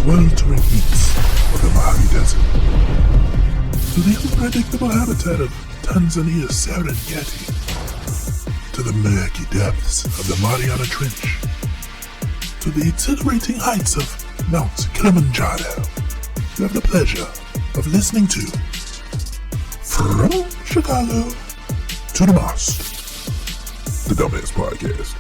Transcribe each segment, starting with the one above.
sweltering heats of the Mojave Desert, to the unpredictable habitat of Tanzania's Serengeti, to the murky depths of the Mariana Trench, to the exhilarating heights of Mount Kilimanjaro, you have the pleasure of listening to From Chicago to Dummast, the Dummast Podcast.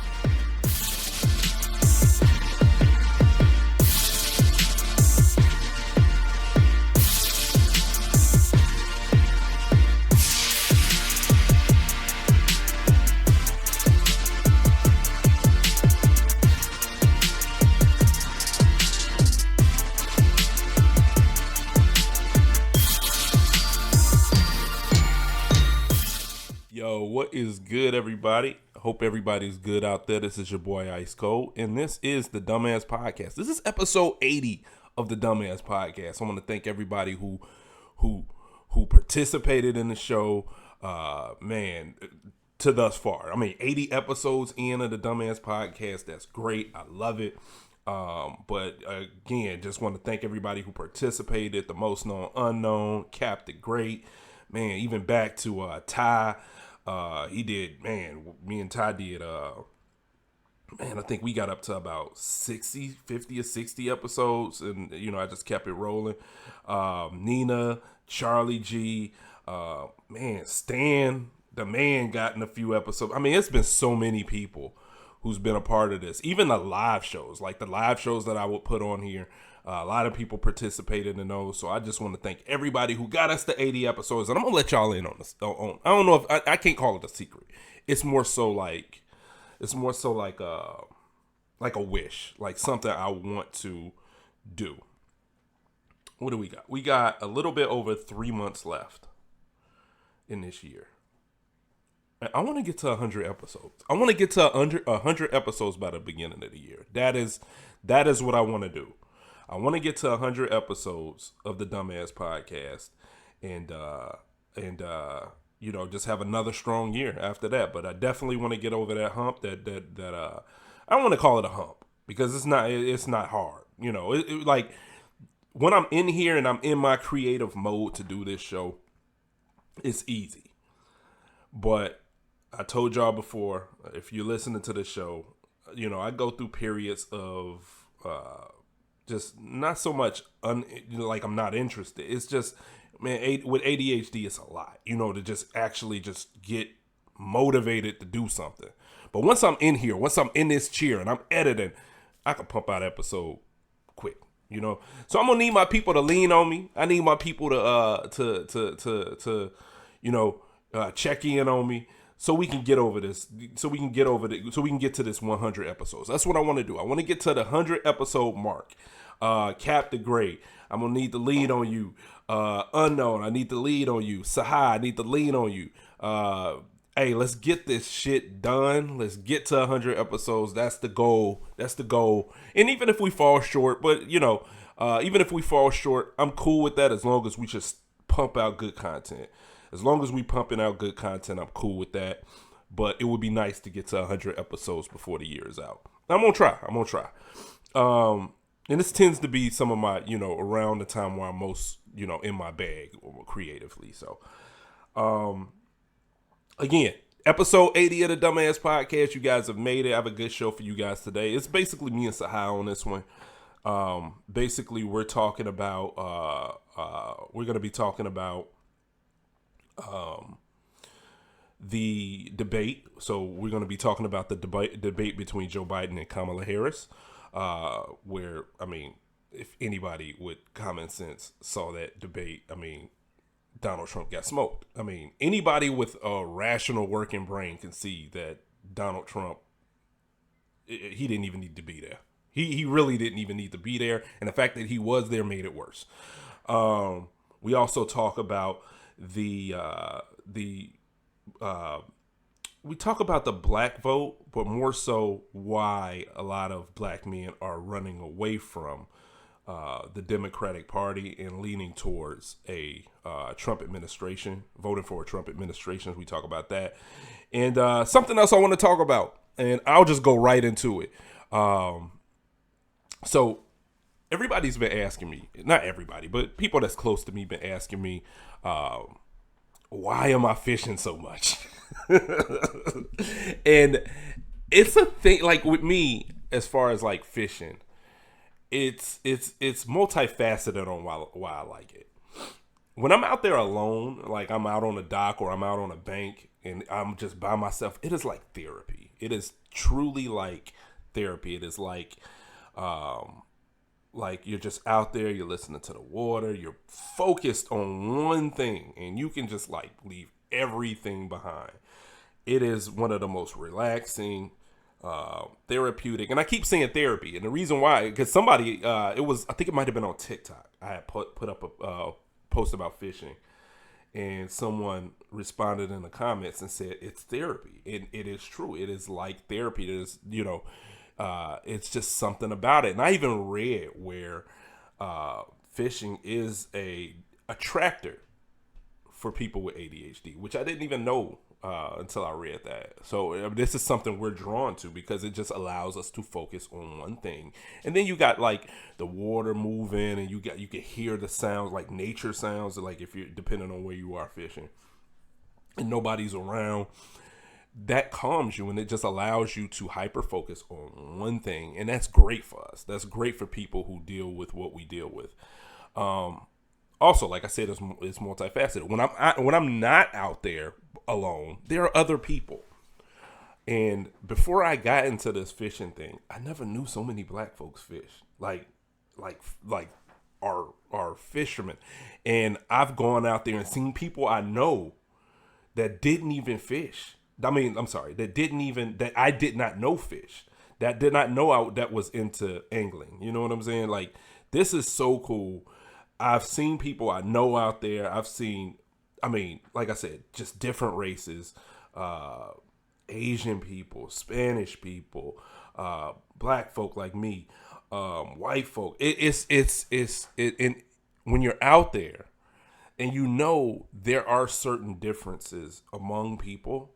What is good, everybody? I hope everybody's good out there. This is your boy Icekold, and this is the Dummast Podcast. This is episode 80 of the Dummast Podcast. I want to thank everybody who participated in the show, to thus far. 80 episodes in of the Dummast Podcast. That's great. I love it. But again, just want to thank everybody who participated. The most known unknown, capped it great. Man, even back to Tshey. He did, me and Tshey did, I think we got up to about 50 or 60 episodes, and, I just kept it rolling. Nina, Charlie G, Stan, the man got in a few episodes. It's been so many people who's been a part of this. Even the live shows, like the live shows that I would put on here. A lot of people participated in those, so I just want to thank everybody who got us to 80 episodes, and I'm gonna let y'all in on this. I don't know if I can't call it a secret. It's more so like a wish, like something I want to do. What do we got? We got a little bit over 3 months left in this year. I want to get to 100 episodes. I want to get to 100 episodes by the beginning of the year. That is what I want to do. I want to get to 100 episodes of the Dummast Podcast, and just have another strong year after that. But I definitely want to get over that hump. That I don't want to call it a hump because it's not hard. Like when I'm in here and I'm in my creative mode to do this show, it's easy. But I told y'all before, if you're listening to the show, I go through periods of just not so much like I'm not interested. It's just, with ADHD, it's a lot, to just actually just get motivated to do something. But once I'm in here, once I'm in this chair and I'm editing, I can pump out an episode quick, So I'm gonna need my people to lean on me. I need my people to check in on me. So we can get over this. So we can get to this 100 episodes. That's what I want to do. I want to get to the 100 episode mark. Cap the Great, I'm gonna need to lean on you. Unknown, I need to lean on you. Tshey, I need to lean on you. Hey, let's get this shit done. Let's get to 100 episodes. That's the goal. And even if we fall short, even if we fall short, I'm cool with that as long as we just pump out good content. As long as we pumping out good content, I'm cool with that. But it would be nice to get to 100 episodes before the year is out. I'm gonna try. And this tends to be some of my, around the time where I'm most, in my bag creatively. So, again, episode 80 of the Dummast Podcast. You guys have made it. I have a good show for you guys today. It's basically me and Tshey on this one. Basically, we're talking about, we're going to be talking about the debate. So we're going to be talking about the debate between Joe Biden and Kamala Harris. Where, if anybody with common sense saw that debate, Donald Trump got smoked. Anybody with a rational working brain can see that Donald Trump, he didn't even need to be there. He really didn't even need to be there. And the fact that he was there made it worse. We also talk about we talk about the black vote, but more so why a lot of black men are running away from the Democratic Party and leaning towards a Trump administration, voting for a Trump administration. We talk about that. And something else I want to talk about, and I'll just go right into it. So everybody's been asking me, not everybody, but people that's close to me been asking me, why am I fishing so much? And it's a thing, like with me, as far as like fishing, it's multifaceted on why I like it. When I'm out there alone, like I'm out on a dock or I'm out on a bank and I'm just by myself, it is like therapy. It is truly like therapy. It is like you're just out there, you're listening to the water, you're focused on one thing, and you can just like leave everything behind. It is one of the most relaxing, therapeutic, and I keep saying therapy, and the reason why, because somebody, it was, I think it might have been on TikTok. I had put up a post about fishing, and someone responded in the comments and said it's therapy. It is true. It is like therapy. It is, it's just something about it. And I even read where fishing is a attractor for people with ADHD, which I didn't even know until I read that. So this is something we're drawn to because it just allows us to focus on one thing. And then you got like the water moving, and you can hear the sounds, like nature sounds, like if you're depending on where you are fishing, and nobody's around. That calms you, and it just allows you to hyper focus on one thing, and that's great for us. That's great for people who deal with what we deal with. Also, like I said, it's multifaceted. When I'm not out there alone, there are other people. And before I got into this fishing thing, I never knew so many black folks fish. Like are fishermen, and I've gone out there and seen people I know that didn't even fish. That I did not know fish, that did not know that was into angling. You know what I'm saying? Like, this is so cool. I've seen people I know out there. Like I said, just different races, Asian people, Spanish people, black folk like me, white folk. And when you're out there and there are certain differences among people,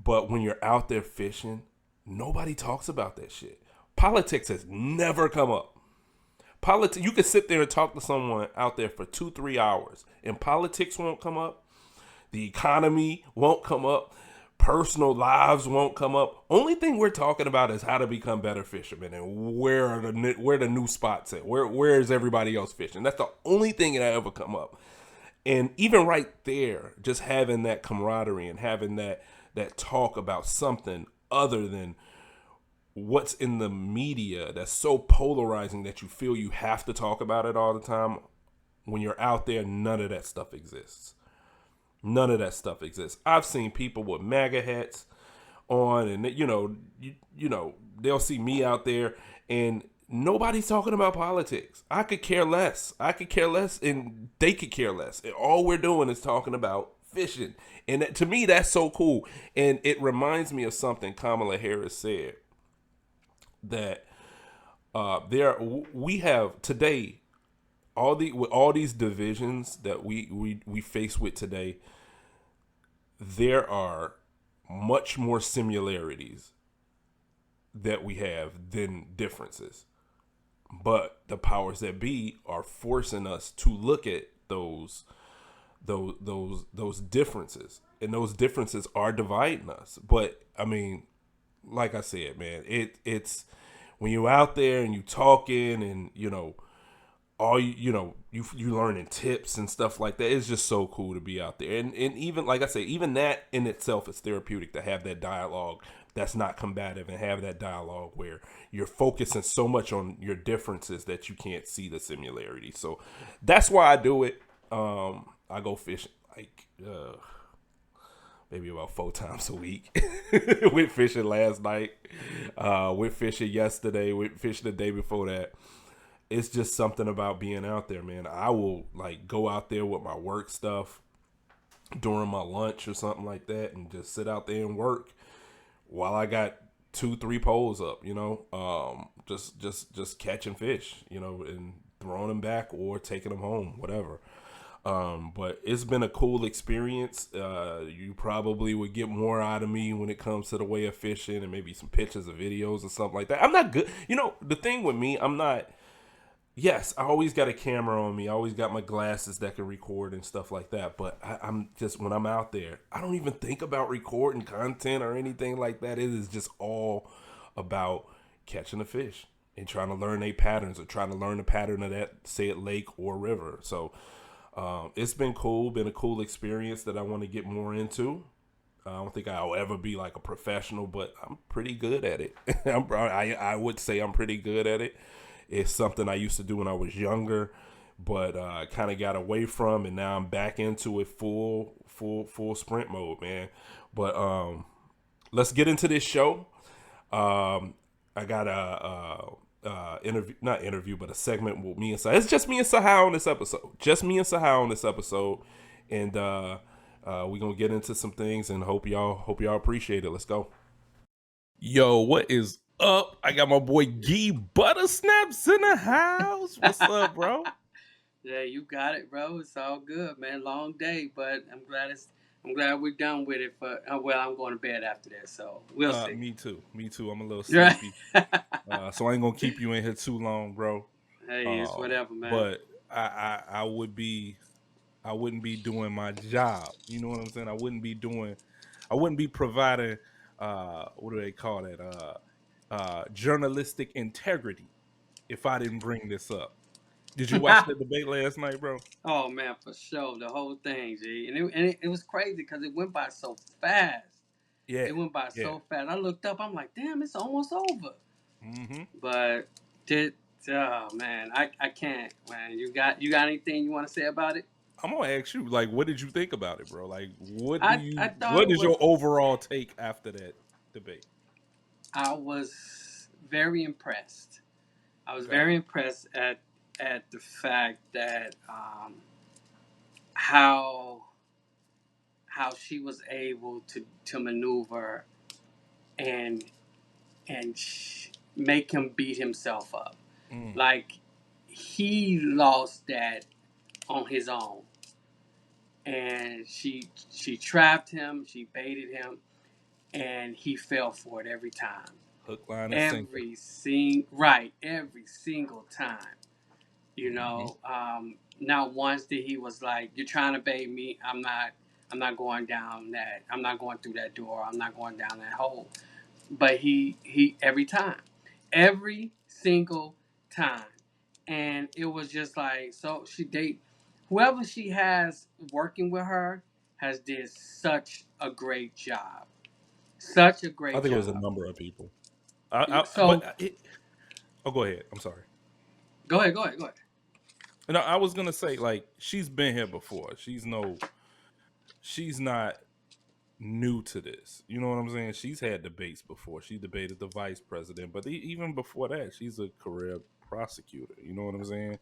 but when you're out there fishing, nobody talks about that shit. Politics has never come up. You can sit there and talk to someone out there for 2-3 hours, and politics won't come up. The economy won't come up. Personal lives won't come up. Only thing we're talking about is how to become better fishermen and where the new spots at. Where is everybody else fishing? That's the only thing that ever come up. And even right there, just having that camaraderie and having that talk about something other than what's in the media that's so polarizing that you feel you have to talk about it all the time. When you're out there, none of that stuff exists. None of that stuff exists. I've seen people with MAGA hats on, and they'll see me out there, and nobody's talking about politics. I could care less. And they could care less. And all we're doing is talking about fishing. And to me, that's so cool. And it reminds me of something Kamala Harris said, that we have today, with all these divisions that we face with today, there are much more similarities that we have than differences. But the powers that be are forcing us to look at those differences, and those differences are dividing us. But I mean, like I said, man, it's when you're out there and you talking, and you learning tips and stuff like that. It's just so cool to be out there, and even like I say, even that in itself is therapeutic, to have that dialogue that's not combative, and have that dialogue where you're focusing so much on your differences that you can't see the similarity. So that's why I do it. I go fishing like maybe about 4 times a week. Went fishing last night. Went fishing yesterday. Went fishing the day before that. It's just something about being out there, man. I will like go out there with my work stuff during my lunch or something like that, and just sit out there and work while I got 2-3 poles up, just catching fish, and throwing them back or taking them home, whatever. But it's been a cool experience. You probably would get more out of me when it comes to the way of fishing, and maybe some pictures or videos or something like that. I'm not good. The thing with me, I'm not yes, I always got a camera on me. I always got my glasses that can record and stuff like that. But I'm just, when I'm out there, I don't even think about recording content or anything like that. It is just all about catching a fish and trying to learn their patterns, or trying to learn the pattern of that, say it lake or river. So it's been cool, been a cool experience that I want to get more into. I don't think I'll ever be like a professional, but I'm pretty good at it. I would say I'm pretty good at it. It's something I used to do when I was younger, but kind of got away from, and now I'm back into it full sprint mode, man. But let's get into this show. I got a interview, not interview, but a segment with me and Sahai. It's just me and Sahai on this episode. Just me and Sahai on this episode, and we're gonna get into some things, and hope y'all appreciate it. Let's go. Yo, what is up? I got my boy GheeButtersnaps in the house. What's up, bro? Yeah, you got it, bro. It's all good, man. Long day, but I'm glad we're done with it. But well, I'm going to bed after this, so we'll see. Me too. Me too. I'm a little Right. sleepy, so I ain't gonna keep you in here too long, bro. Hey, it's whatever, man. But I wouldn't be doing my job. You know what I'm saying? I wouldn't be providing what do they call it? Journalistic integrity if I didn't bring this up. Did you watch the debate last night, bro? Oh man, for sure, the whole thing, G, and it was crazy because it went by so fast. Yeah. It went by Yeah. so fast. I looked up. I'm like, damn, it's almost over. Mm-hmm. But did oh man, I can't, man. You got anything you want to say about it? I'm gonna ask you, like, what did you think about it, bro? Like, I thought what it is your was. overall take after that debate? I was very impressed. I was Okay. very impressed at the fact that how how she was able to maneuver and make him beat himself up. Mm. Like he lost that on his own, and she trapped him, she baited him, and he fell for it every time. Hook, line, and sinker. Every single time. You Mm-hmm. know, not once did he was like, "You're trying to bait me. I'm not going down that. I'm not going through that door. I'm not going down that hole." But he every single time, and it was just like so. Whoever she has working with her has did such a great job. Such a I great think it was a job. number of people. So Oh, go ahead. I'm sorry. go ahead, go ahead, go ahead. No, I was gonna say, like, she's been here before. She's not new to this. You know what I'm saying? She's had debates before. She debated the vice president, but even before that, she's a career prosecutor. You know what I'm saying?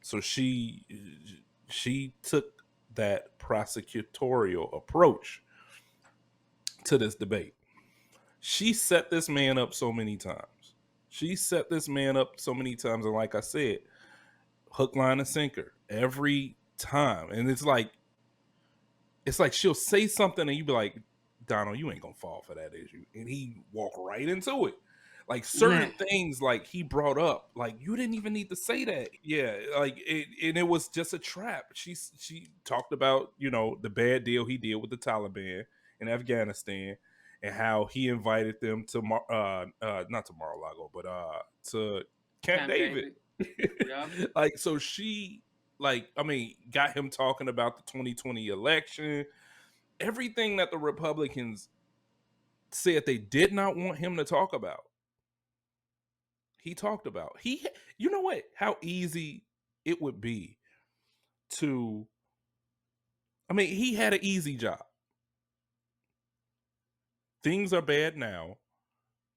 So she took that prosecutorial approach to this debate. She set this man up so many times. And like I said, hook, line, and sinker every time. And it's like she'll say something and you be like, Donald, you ain't gonna fall for that, is you? And he walk right into it. Like certain Man, things, like he brought up, like you didn't even need to say that. Yeah, like and it was just a trap. She talked about the bad deal he did with the Taliban in Afghanistan, and how he invited them to not to Mar-a-Lago, but to Camp Camp David. David. Yeah. Like, so she, like, I mean, got him talking about the 2020 election, everything that the Republicans said they did not want him to talk about. He talked about. You know what? How easy it would be to. I mean, he had an easy job. Things are bad now.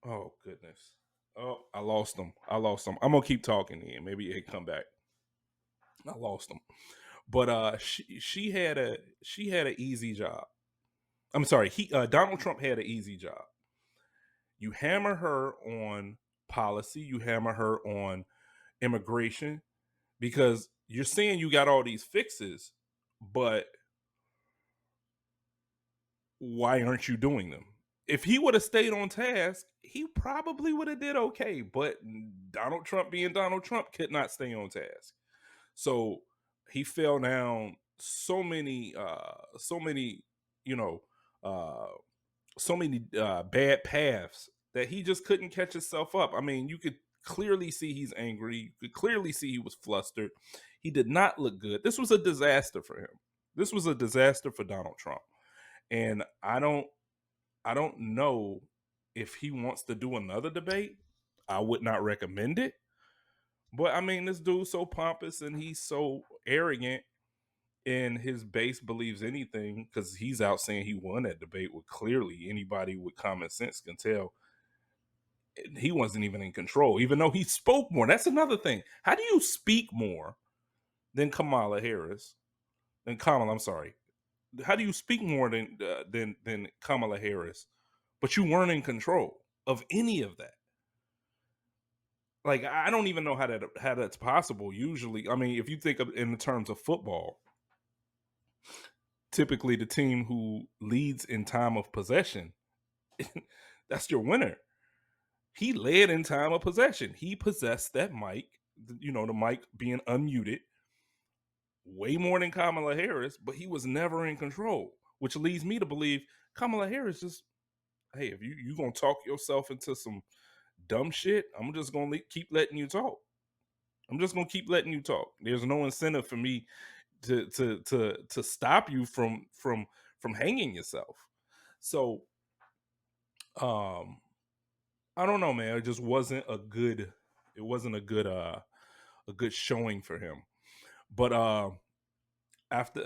Oh goodness. Oh, I lost him. I'm gonna keep talking here. Maybe he'll come back. I lost him. But she had an easy job. I'm sorry. Donald Trump had an easy job. You hammer her on policy. You hammer her on immigration, because you're saying you got all these fixes, but why aren't you doing them? if he would have stayed on task, he probably would have did okay. But Donald Trump, being Donald Trump, could not stay on task. So he fell down so many, you know, uh, so many bad paths that he just couldn't catch himself up. I mean, you could clearly see he's angry. You could clearly see he was flustered. He did not look good. This was a disaster for him. This was a disaster for Donald Trump. And I don't know if he wants to do another debate. I would not recommend it. But I mean, this dude's so pompous and he's so arrogant, and his base believes anything because he's out saying he won that debate. With clearly anybody with common sense can tell he wasn't even in control, even though he spoke more. That's another thing. How do you speak more than Kamala Harris? Than Kamala, I'm sorry. How do you speak more than Kamala Harris, but you weren't in control of any of that? Like, I don't even know how that's possible. Usually, I mean, if you think of in terms of football, typically the team who leads in time of possession, that's your winner. He led in time of possession. He possessed that mic, the mic being unmuted, way more than Kamala Harris, but he was never in control, which leads me to believe Kamala Harris just, hey, if you gonna talk yourself into some dumb shit, I'm just gonna keep letting you talk. I'm just gonna keep letting you talk. There's no incentive for me to stop you from hanging yourself. So, I don't know, man. It just wasn't a good. It wasn't a good showing for him. But after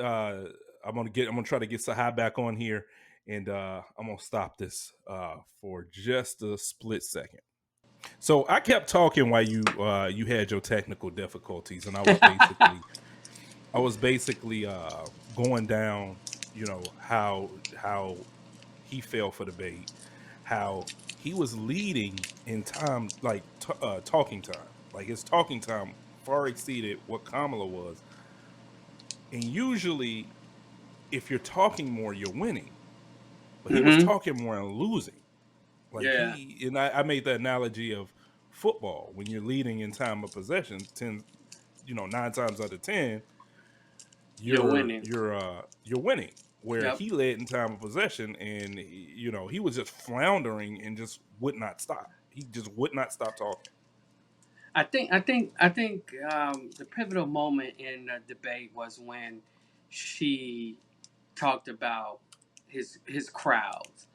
I'm gonna try to get Sahai back on here, and I'm gonna stop this for just a split second. So I kept talking while you had your technical difficulties, and I was basically going down, how he fell for the bait, how he was leading in time, like talking time, like his talking time far exceeded what Kamala was, and usually if you're talking more, you're winning, but he was Mm-hmm. talking more and losing. Like Yeah. I made the analogy of football when you're leading in time of possession, 9 times out of 10 You're winning. you're winning. Where Yep. he led in time of possession, and he was just floundering and just would not stop. He just would not stop talking. I think the pivotal moment in the debate was when she talked about his crowds,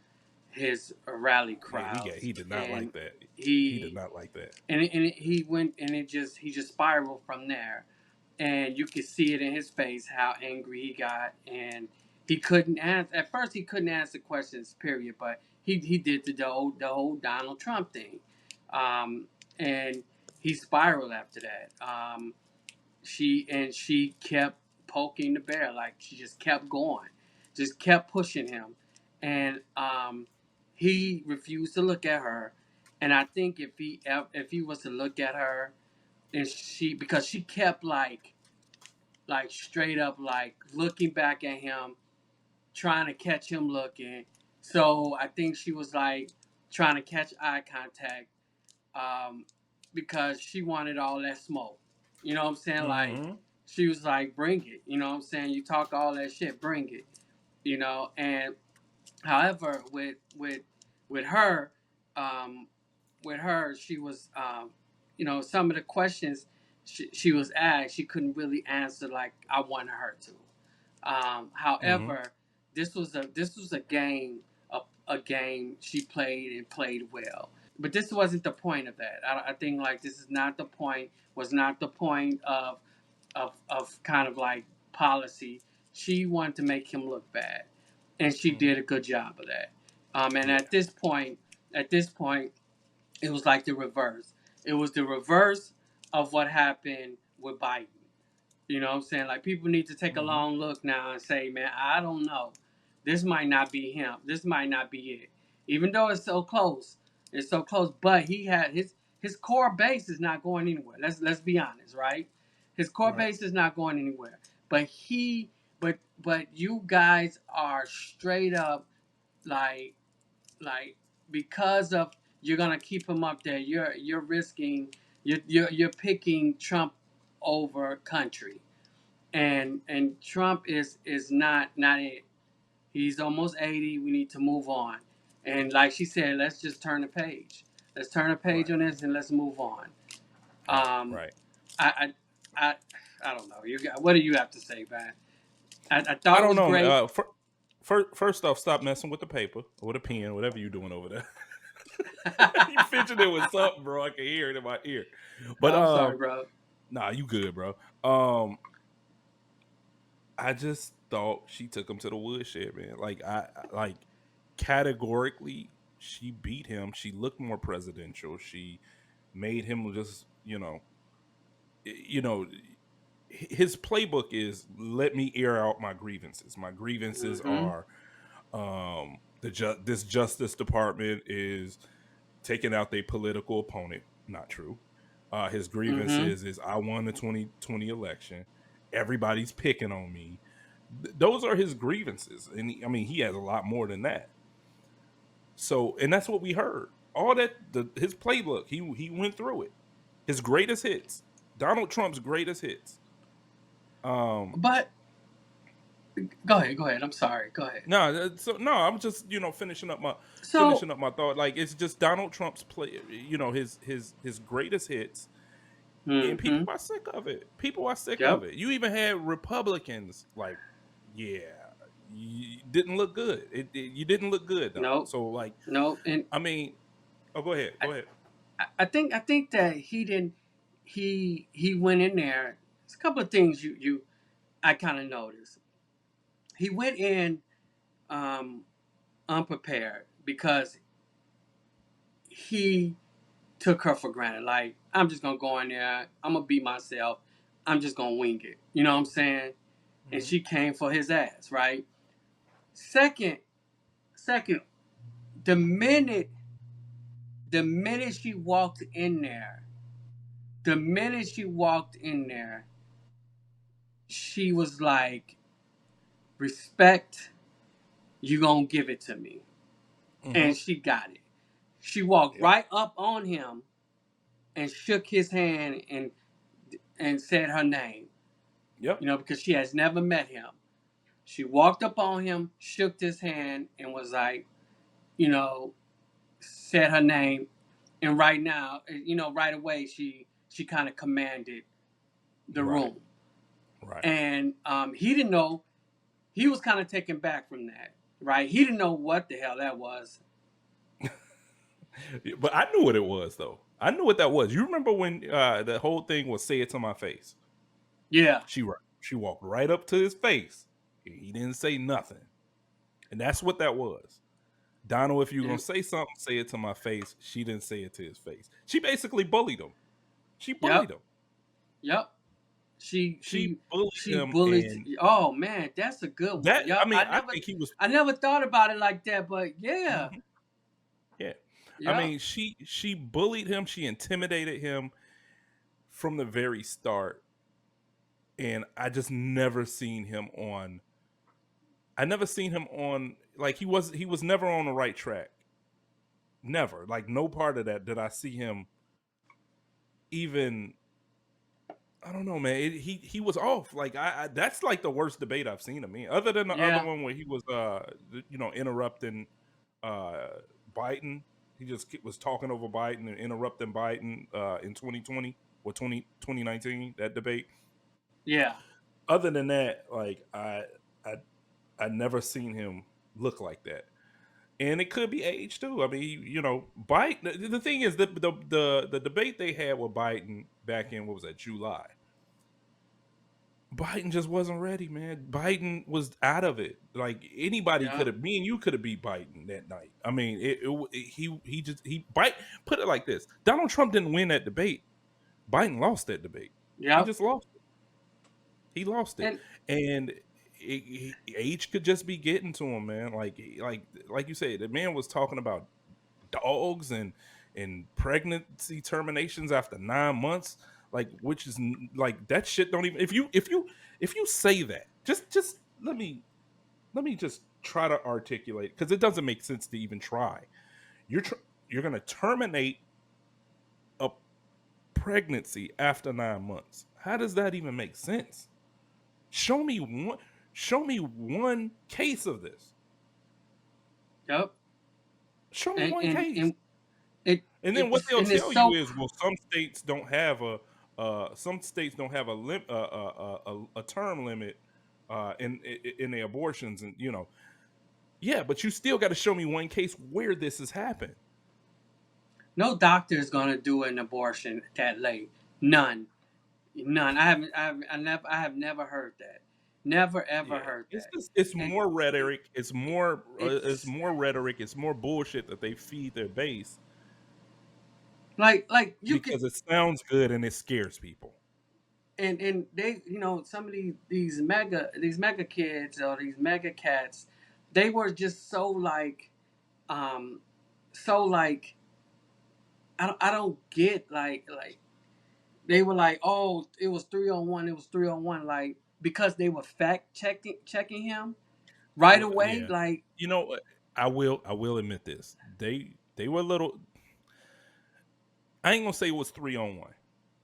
his rally Yeah, crowds, he did not and like that. He did he not like that. he went and he just spiraled from there, and you could see it in his face how angry he got, and he couldn't answer. At first, he couldn't answer questions. Period. But he did the whole Donald Trump thing, and he spiraled after that. She kept poking the bear, like she just kept going, just kept pushing him, and he refused to look at her. And I think if he was to look at her, and because she kept like straight up like looking back at him, trying to catch him looking. So I think she was like trying to catch eye contact, um, because she wanted all that smoke. You know what I'm saying? Like Mm-hmm. she was like, "Bring it." You know what I'm saying? You talk all that shit, bring it. And however, with her, um, she was, some of the questions she was asked, she couldn't really answer like I wanted her to. Mm-hmm. However, this was a game, a game she played and played well. But this wasn't the point of that. I think like this is not the point. Was not the point of kind of like policy. She wanted to make him look bad, and she Mm-hmm. did a good job of that. And Yeah. at this point, it was like the reverse. It was the reverse of what happened with Biden. You know what I'm saying? Like people need to take a Mm-hmm. long look now and say, man, I don't know. This might not be him. This might not be it. Even though it's so close. It's so close. But he had his core base is not going anywhere. Let's be honest, right? His core Right. base is not going anywhere. But but you guys are straight up like like because of you're gonna keep him up there. You're risking. You're picking Trump over country, and Trump is not it. He's almost 80. We need to move on. And like she said, let's just turn the page. Let's turn the page Right. on this and let's move on. Right. Um, Right. I, I, I, I don't know. You got what do you have to say, man? I I thought it don't was know. great. First off, stop messing with the paper or the pen, whatever you're doing over there. You fidgeting with something, bro. I can hear it in my ear. But I'm sorry, bro. nah, you good, bro. Um, I just thought she took him to the woodshed, man. Like categorically, she beat him. She looked more presidential. She made him just, you know, his playbook is let me air out my grievances. My grievances Mm-hmm. are this Justice Department is taking out their political opponent. Not true. His Mm-hmm. grievances is I won the 2020 election. Everybody's picking on me. Those are his grievances, and I mean he has a lot more than that. So, and that's what we heard. All that his playbook. He went through it. His greatest hits. Donald Trump's greatest hits. Um, But go ahead, go ahead. I'm sorry. Go ahead. No, so no, I'm just So, finishing up my thought. Like it's just Donald Trump's play, his greatest hits, and people mm-hmm. are sick of it. People are sick of Yep. it. You even had Republicans like, yeah, you didn't look good. You didn't look good, Donald. No, So like, no, and I mean, oh, go ahead, I, go ahead. I think that he didn't. He went in there. There's a couple of things you I kind of noticed. He went in um, unprepared because he took her for granted. Like, I'm just gonna go in there, I'm gonna be myself, I'm just gonna wing it. You know what I'm saying? And Hmm. she came for his ass, right? Second, second, the minute the minute she walked in there, the minute she walked in there, she was like, respect, you gonna give it to me. Hmm. And she got it. She walked Yep. right up on him and shook his hand and said her name, Yep. because she has never met him. She walked up on him, shook his hand, and was like, you know, said her name. And right now, right away, she kind of commanded the Right. room. Right. And he didn't know. He was kind of taken back from that, right? He didn't know what the hell that was. But I knew what it was, though. I knew what that was. You remember when the whole thing was "Say it to my face"? Yeah. She walked right up to his face. He didn't say nothing, and that's what that was. Donald, if you're gonna And, say something, say it to my face. She didn't say it to his face. She basically bullied him. She bullied yep. him. Yep. She She she bullied she him, bullied. and Oh man, that's a good one. that Yep. I think he was. I never thought about it like that, but yeah. Mhm, yeah, I Yep. mean, she bullied him. She intimidated him from the very start, and I just never seen him on. I never seen him on like he was never on the right track. Never. Like no part of that did I see him even. I don't know, man. He was off. Like that's like the worst debate I've seen him in, other than the other Yeah. one where he was interrupting uh Biden. He just was talking over Biden and interrupting Biden in 2020 or 2019 that debate. Yeah. Other than that, like I I never seen him look like that. And it could be age too. I mean, Biden. The thing is, the debate they had with Biden back in what was that, July? Biden just wasn't ready, man. Biden was out of it. Like anybody could Yep. have, me and you could have beat Biden that night. I mean, he Biden put it like this: Donald Trump didn't win that debate. Biden lost that debate. He Yep. just lost it. He lost it, And and age could just be getting to him, man. Like you said, the man was talking about dogs and pregnancy terminations after 9 months, like which is like that shit don't even if you say that just let me try to articulate, because it doesn't make sense to even try. You're going to terminate a pregnancy after 9 months. How does that even make sense? Show me one. Show me one case of this. Yep. Show me And one and case. and it And then what it's they'll and it's tell you so is, well, some states don't have a term limit in their abortions, and yeah, but you still got to show me one case where this has happened. no doctor is gonna do an abortion that late. None. None. I have never heard that. Never ever Yeah, heard it's that. just it's And more it, rhetoric. It's it's more rhetoric. It's more bullshit that they feed their base like you could because it sounds good and it scares people. and they some of these mega kids or these mega cats, they were just um so like I don't get like they were like, oh, it was 3 on 1, it was 3 on 1, like because they were fact checking him right Well, away, yeah, like you know what? I will admit this. They were a little. I ain't gonna say it was 3 on 1,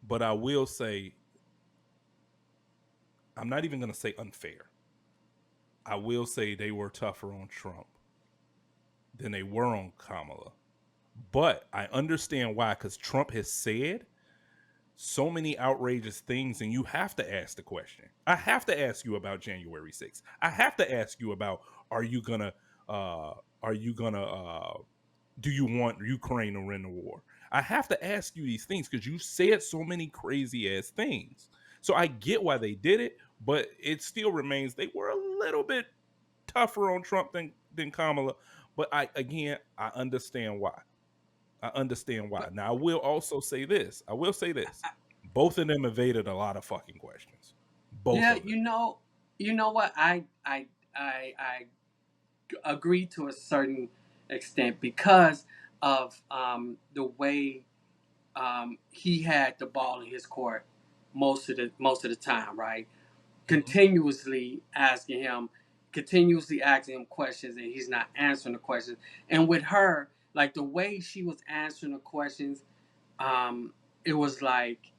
but I will say I'm not even gonna say unfair. I will say they were tougher on Trump than they were on Kamala. But I understand why, because Trump has said so many outrageous things, and you have to ask the question. I have to ask you about January 6th. I have to ask you about, are you gonna uh are you gonna do you want Ukraine to win the war? I have to ask you these things because you said so many crazy ass things. So I get why they did it, but it still remains they were a little bit tougher on Trump than Kamala. But I understand why. I understand why. but Now I will also say this. I will say this. Both of them evaded a lot of fucking questions. Both yeah, of them. what I agree to a certain extent because of the way he had the ball in his court most of the time, right? Hmm. Continuously asking him questions, and he's not answering the questions. And with her, like the way she was answering the questions, it was like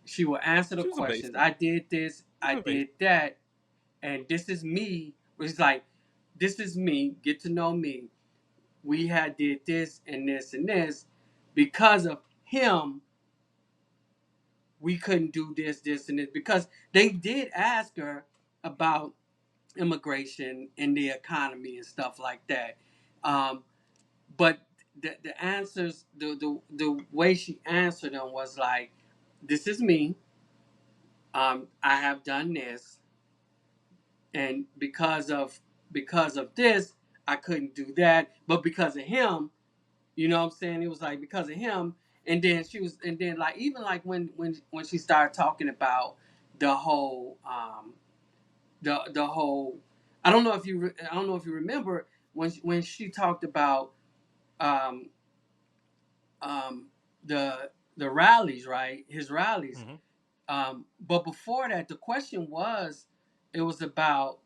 she would answer the She was a questions. basic. I did this, She was I a basic. did that, and this is me. It's like this is me. Get to know me. We had did this and this and this. Because of him, we couldn't do this and this because they did ask her about immigration and the economy and stuff like that. Um, but the answers, the way she answered them was like, "This is me. I have done this, and because of this, I couldn't do that. But because of him, you know what I'm saying? It was like because of him." And then like even like when she started talking about the whole the whole I don't know if you remember when she talked about um um the the rallies, right? His rallies. Hmm. But before that, the question was, it was about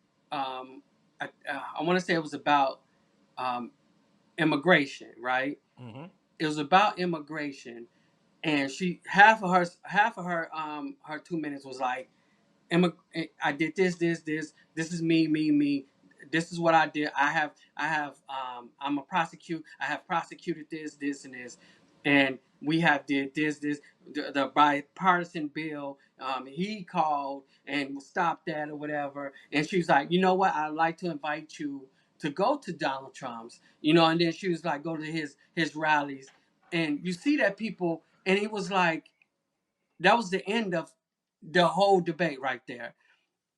I want to say it was about um immigration, right? Hmm. It was about immigration, and she half of her 2 minutes was like, I did this. This is me. This is what I did. I'm a prosecute. I have prosecuted this, and this, and we have did this. The bipartisan bill. He called and stopped that or whatever. And she was like, you know what? I'd like to invite you to go to Donald Trump's. And then she was like, go to his rallies, and you see that people, and it was like that was the end of the whole debate right there.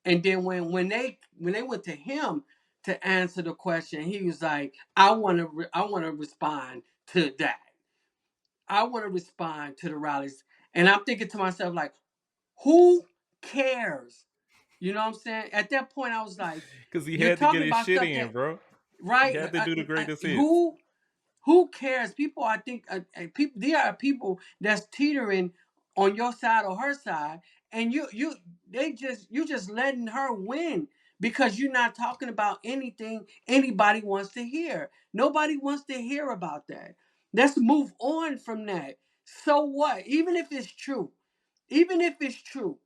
And then when they went to him to answer the question, he was like, I want to respond to that. I want to respond to the rallies. And I'm thinking to myself like, who cares? You know what I'm saying? At that point, I was like, Because he you're had to get talking his about shit stuff in, that bro. He right? had to do the greatest hits. Who cares? People, I think, people. There are people that's teetering on your side or her side, and you just letting her win because you're not talking about anything anybody wants to hear. Nobody wants to hear about that. Let's move on from that. So what? Even if it's true, even if it's true,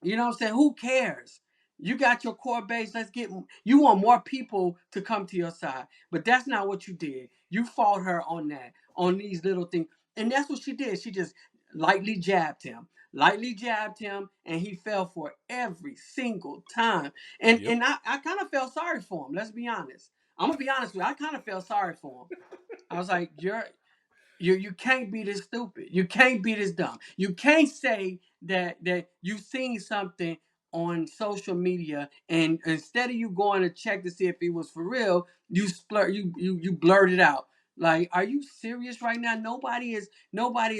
you know what I'm saying? Who cares? You got your core base. Let's get. You want more people to come to your side, but that's not what you did. You fought her on that, on these little things, and that's what she did. She just lightly jabbed him, and he fell for it every single time. And Yep. and I kind of felt sorry for him. Let's be honest. I'm gonna be honest with you. I kind of felt sorry for him. I was like, you can't be this stupid. You can't be this dumb. You can't say that you seen something on social media and instead of you going to check to see if it was for real, you blurted out. Like, are you serious right now? Nobody is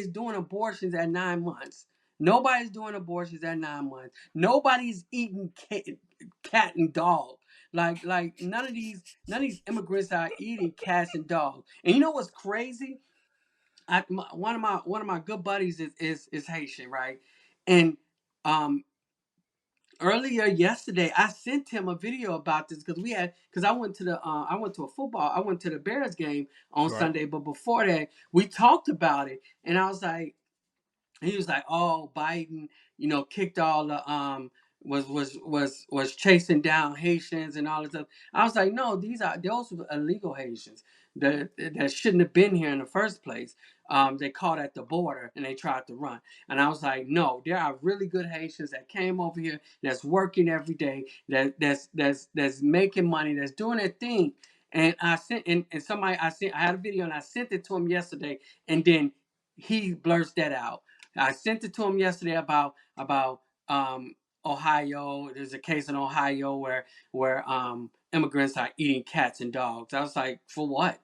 doing abortions at 9 months. Nobody's doing abortions at 9 months. Nobody's eating cat and dog. Like none of these immigrants are eating cats and dogs. And you know what's crazy? One of my good buddies is Haitian, right? And um earlier yesterday I sent him a video about this because I went to the Bears game on Right. Sunday, but before that we talked about it, and I was like, he was like, "Oh, Biden, kicked all the was chasing down Haitians and all this stuff." I was like, "No, those were illegal Haitians that shouldn't have been here in the first place. They caught at the border and they tried to run." And I was like, "No, there are really good Haitians that came over here that's working every day, that's making money, that's doing their thing." And I sent and somebody I had a video and I sent it to him yesterday, and then he blurts that out. I sent it to him yesterday about Ohio. There's a case in Ohio where immigrants are eating cats and dogs. I was like, for what?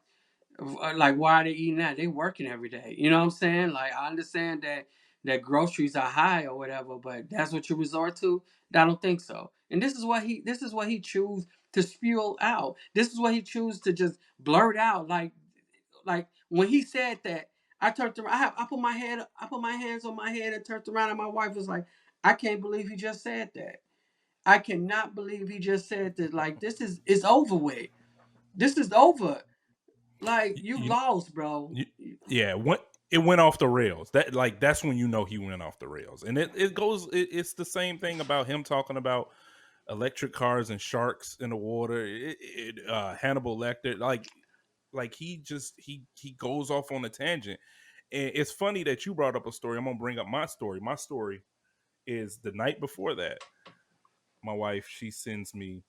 Like, why are they eating that? They working every day. You know what I'm saying? Like, I understand that groceries are high or whatever, but that's what you resort to. I don't think so. And this is what he choose to spew out. This is what he choose to just blurt out. Like when he said that, I turned around. I put my hands on my head and turned around, and my wife was like, "I can't believe he just said that. I cannot believe he just said that. Like, it's over with. This is over. Like, You, you you, lost, bro." you, yeah. It went off the rails. That's when you know he went off the rails. And it's the same thing about him talking about electric cars and sharks in the water. Hannibal Lecter, like he goes off on a tangent. And it's funny that you brought up a story. I'm gonna bring up my story. My story is the night before that. My wife, she sends me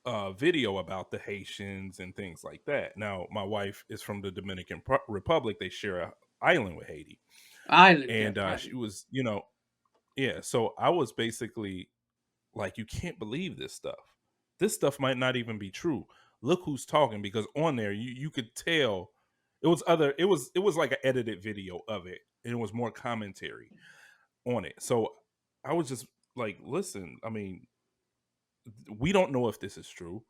a video about the Haitians and things like that. Now, my wife is from the Dominican Republic. They share an island with Haiti, Island, yeah, and right. she was, yeah. So I was basically like, you can't believe this stuff. This stuff might not even be true. Look who's talking, because on there you could tell it was like an edited video of it, and it was more commentary on it. So I was just like, listen, I mean, we don't know if this is true.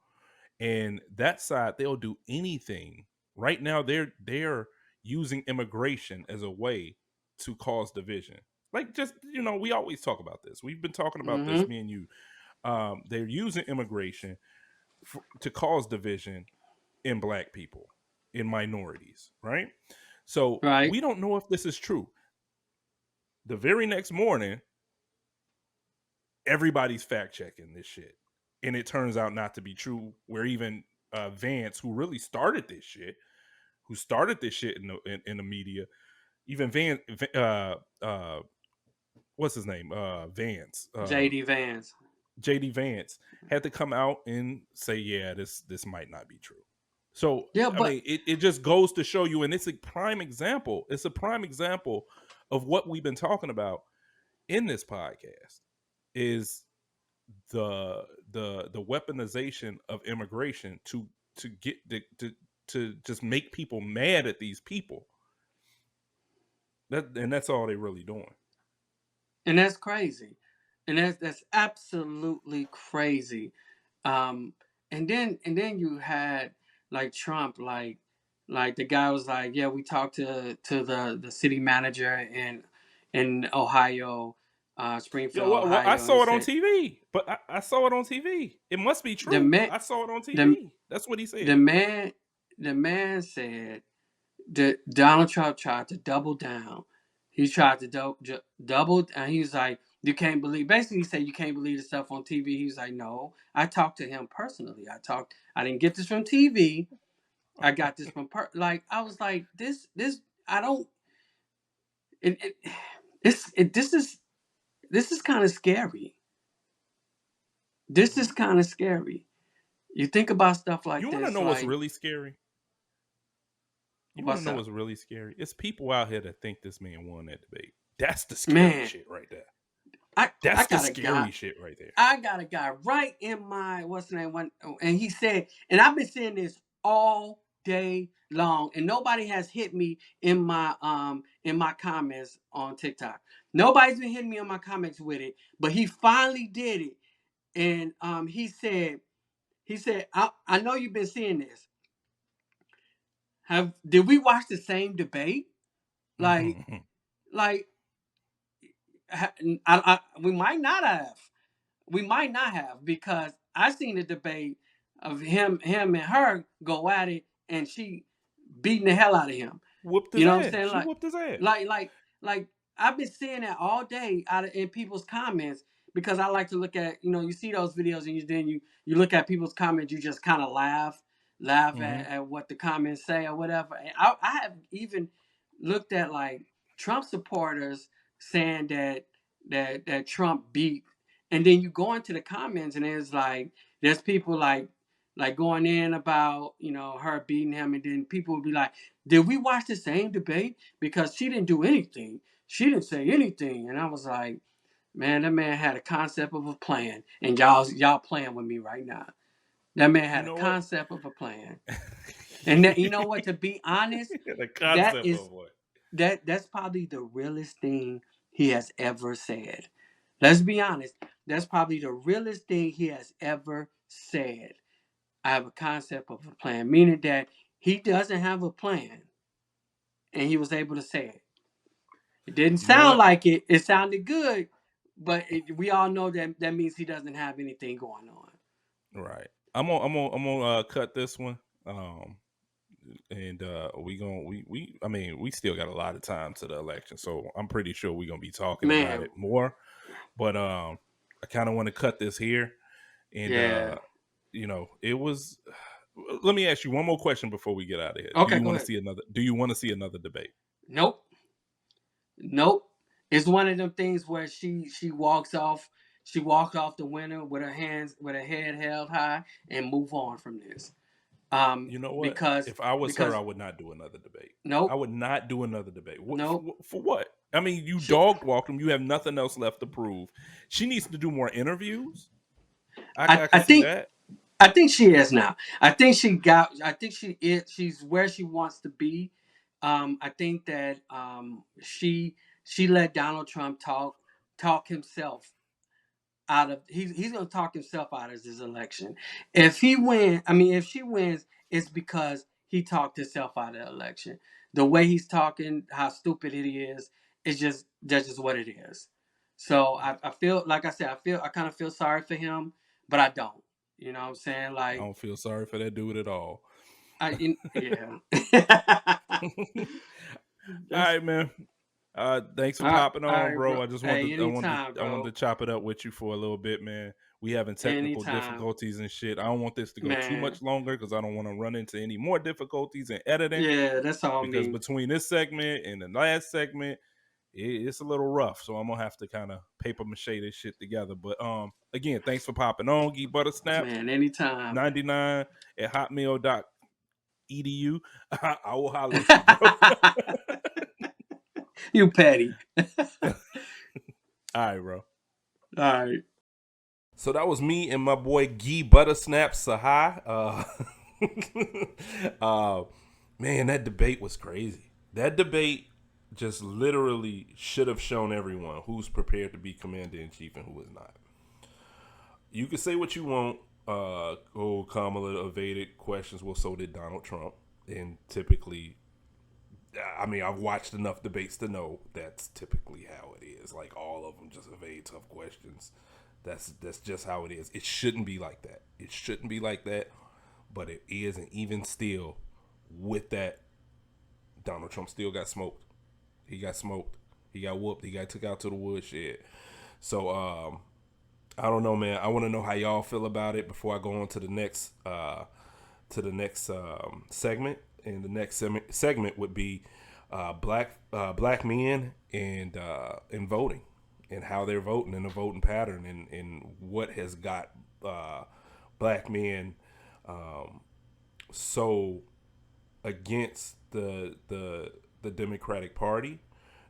And that side, they'll do anything. Right now, they're using immigration as a way to cause division. Like, just, we always talk about this. We've been talking about this, Mm-hmm. me and you. They're using immigration to cause division in black people, in minorities, right? So Right. we don't know if this is true. The very next morning, everybody's fact checking this shit, and it turns out not to be true. Where even Vance, who started this shit in the media, even what's his name, Vance, JD Vance. JD Vance, had to come out and say, yeah, this might not be true. So Yeah, I but mean, it just goes to show you, and it's a prime example. It's a prime example of what we've been talking about in this podcast is the weaponization of immigration to get to just make people mad at these people. That's all they're really doing. and that's crazy, and that's absolutely crazy. Um, and then you had like Trump, like the guy was like, yeah, we talked to the city manager in Ohio, Yo, Springfield, what I Ohio, and he saw it on said, TV. But I saw it on TV. It must be The true. man, I saw it on the TV. That's what he the said. man, the man said that Donald Trump tried to double down. He tried to double, and he was like, "You can't believe." Basically, he said, "You can't believe the stuff on TV." He was like, "No, I talked to him personally. I didn't get this from TV. I got this from like I was like this. I don't. It, it, this is kind of scary. This is kind of scary. You think about stuff like You want to this, know what's like really scary? You want to what's know up, what's really scary? It's people out here that think this man won that debate. That's the scary man? shit right there. I That's the got a guy. scary shit right there. I got a guy right in my what's the name one, and he said, and I've been saying this all day long, and nobody has hit me in my comments on TikTok. Nobody's been hitting me on my comments with it, but he finally did it, and he said I know you've been seeing this. Did we watch the same debate? Like like we might not have. We might not have because I seen the debate of him and her go at it, and she beating the hell out of him. Whooped his You know what I'm ass. saying? She whooped his ass. Like, like, like I've been seeing that all day in people's comments because I like to look at, you see those videos and you look at people's comments, you just kind of laugh Mm-hmm. at what the comments say or whatever. And I have even looked at like Trump supporters saying that Trump beat, and then you go into the comments and it's like there's people like going in about her beating him, and then people would be like, did we watch the same debate? Because she didn't do anything. She didn't say anything. And I was like, man, that man had a concept of a plan. And y'all playing with me right now. That man You had a know what? concept of a plan. And that, you know what, to be honest, The that concept is of what? that's probably the realest thing he has ever said. Let's be honest. That's probably the realest thing he has ever said. I have a concept of a plan, meaning that he doesn't have a plan, and he was able to say it. It didn't You know sound what? like it. It sounded good, but we all know that means he doesn't have anything going on. Right. I'm gonna cut this one. And we I mean, we still got a lot of time to the election, so I'm pretty sure we're gonna be talking about Man, it more. But I kind of want to cut this here. And yeah. it was. Let me ask you one more question before we get out of here. Do Okay, you go want to ahead. see another? Do you want to see another debate? Nope, nope. It's one of them things where she walks off. She walked off the window with her head held high and move on from this. You know what? Because If I was her, because I would not do another debate. I nope, would not do another debate. What nope. for what? I mean, you She, dog walked him. You have nothing else left to prove. She needs to do more interviews. I, I I can see think that. I think she is now. I think she is. She's where she wants to be. I think that she let Donald Trump talk himself out of. He's going to talk himself out of this election. If she wins, it's because he talked himself out of the election. The way he's talking, how stupid it is, that's just what it is. So I feel like I said, I kind of feel sorry for him, but I don't. You know what I'm saying? I Like don't feel sorry for that dude at all. yeah. All That's right, man. Thanks for all right, popping all on, right, bro. bro. I just Hey, wanted to, anytime, I wanted to bro. chop it up with you for a little bit, man. We having technical Anytime, difficulties and shit. I don't want this to go too man. much longer because I don't want to run into any more difficulties in editing. Yeah, that's all Because me. between this segment and the last segment, it's a little rough. So I'm gonna have to kind of paper mache this shit together. But again, thanks for popping on, GheeButtersnaps Man, anytime. 99 at hotmail.edu. I will holler at you, bro. You petty. All right, bro. All right. So that was me and my boy GheeButtersnaps Tshey. Man, that debate was crazy. That debate just literally should have shown everyone who's prepared to be commander in chief and who is not. You can say what you want. Kamala evaded questions. Well, so did Donald Trump. And typically, I mean, I've watched enough debates to know that's typically how it is. Like, all of them just evade tough questions. That's just how it is. It shouldn't be like that. It shouldn't be like that, but it is, and even still, with that, Donald Trump still got smoked. He got smoked. He got whooped. He got took out to the woodshed. So I don't know, man. I want to know how y'all feel about it before I go on to the next segment. And the next segment would be black men and voting, and how they're voting, and the voting pattern, and what has got black men so against the Democratic Party.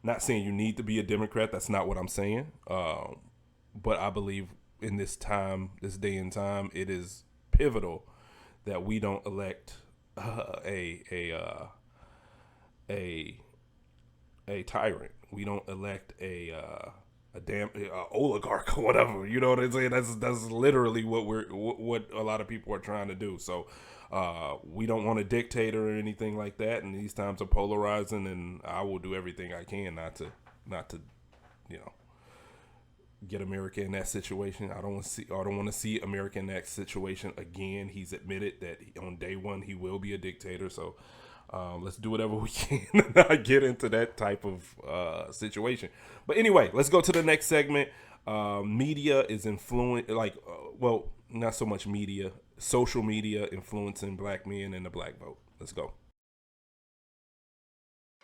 Not saying you need to be a Democrat. That's not what I'm saying. But I believe in this day and time, it is pivotal that we don't elect a a tyrant. We don't elect a damn oligarch or whatever. You know what I'm saying? That's literally what a lot of people are trying to do. So we don't want a dictator or anything like that. And these times are polarizing, and I will do everything I can not to you know get America in that situation. I don't want to see America in that situation again. He's admitted that on day one he will be a dictator. So let's do whatever we can to not get into that type of situation. But anyway, let's go to the next segment. Media is well, not so much media, social media influencing black men and the black vote. Let's go.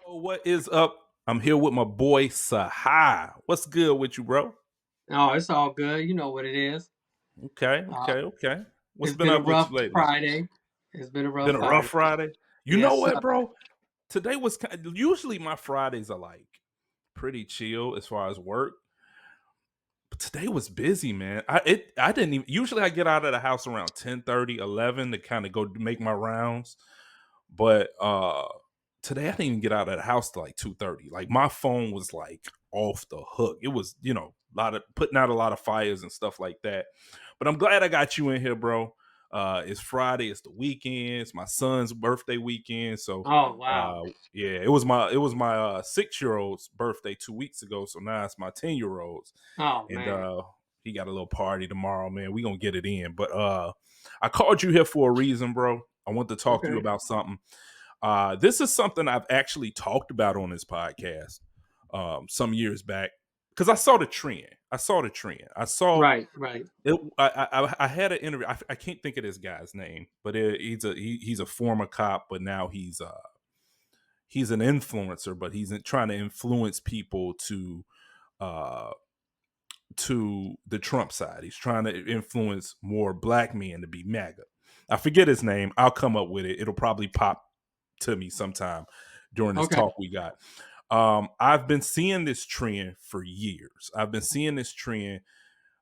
So what is up? I'm here with my boy Sahai. What's good with you, bro? Oh, it's all good. You know what it is. Okay, Uh, okay. What's it's been been a up with rough you lately? Friday. It's been a rough Been a rough Friday. Friday. You know Yes, sir. what, bro? Today was usually my Fridays are like pretty chill as far as work. But today was busy, man. I didn't even usually I get out of the house around 10:30, 11 to kind of go make my rounds. But today I didn't even get out of the house till like 2:30. Like my phone was like off the hook. It was, a lot of putting out a lot of fires and stuff like that. But I'm glad I got you in here, bro. It's Friday, it's the weekend, it's my son's birthday weekend. So Oh, wow. yeah, it was my 6-year-old's birthday 2 weeks ago. So now it's my 10-year-old's. Oh, And man. he got a little party tomorrow, man. We gonna get it in. But I called you here for a reason, bro. I want to talk to you Okay. about something. This is something I've actually talked about on this podcast some years back, because I saw the trend. I saw Right, right, it. I had an interview. I can't think of this guy's name, but he's a former cop, but now he's an influencer, but he's trying to influence people uh, to the Trump side. He's trying to influence more black men to be MAGA. I forget his name. I'll come up with it. It'll probably pop to me sometime during this okay, talk we got. I've been seeing this trend for years. I've been seeing this trend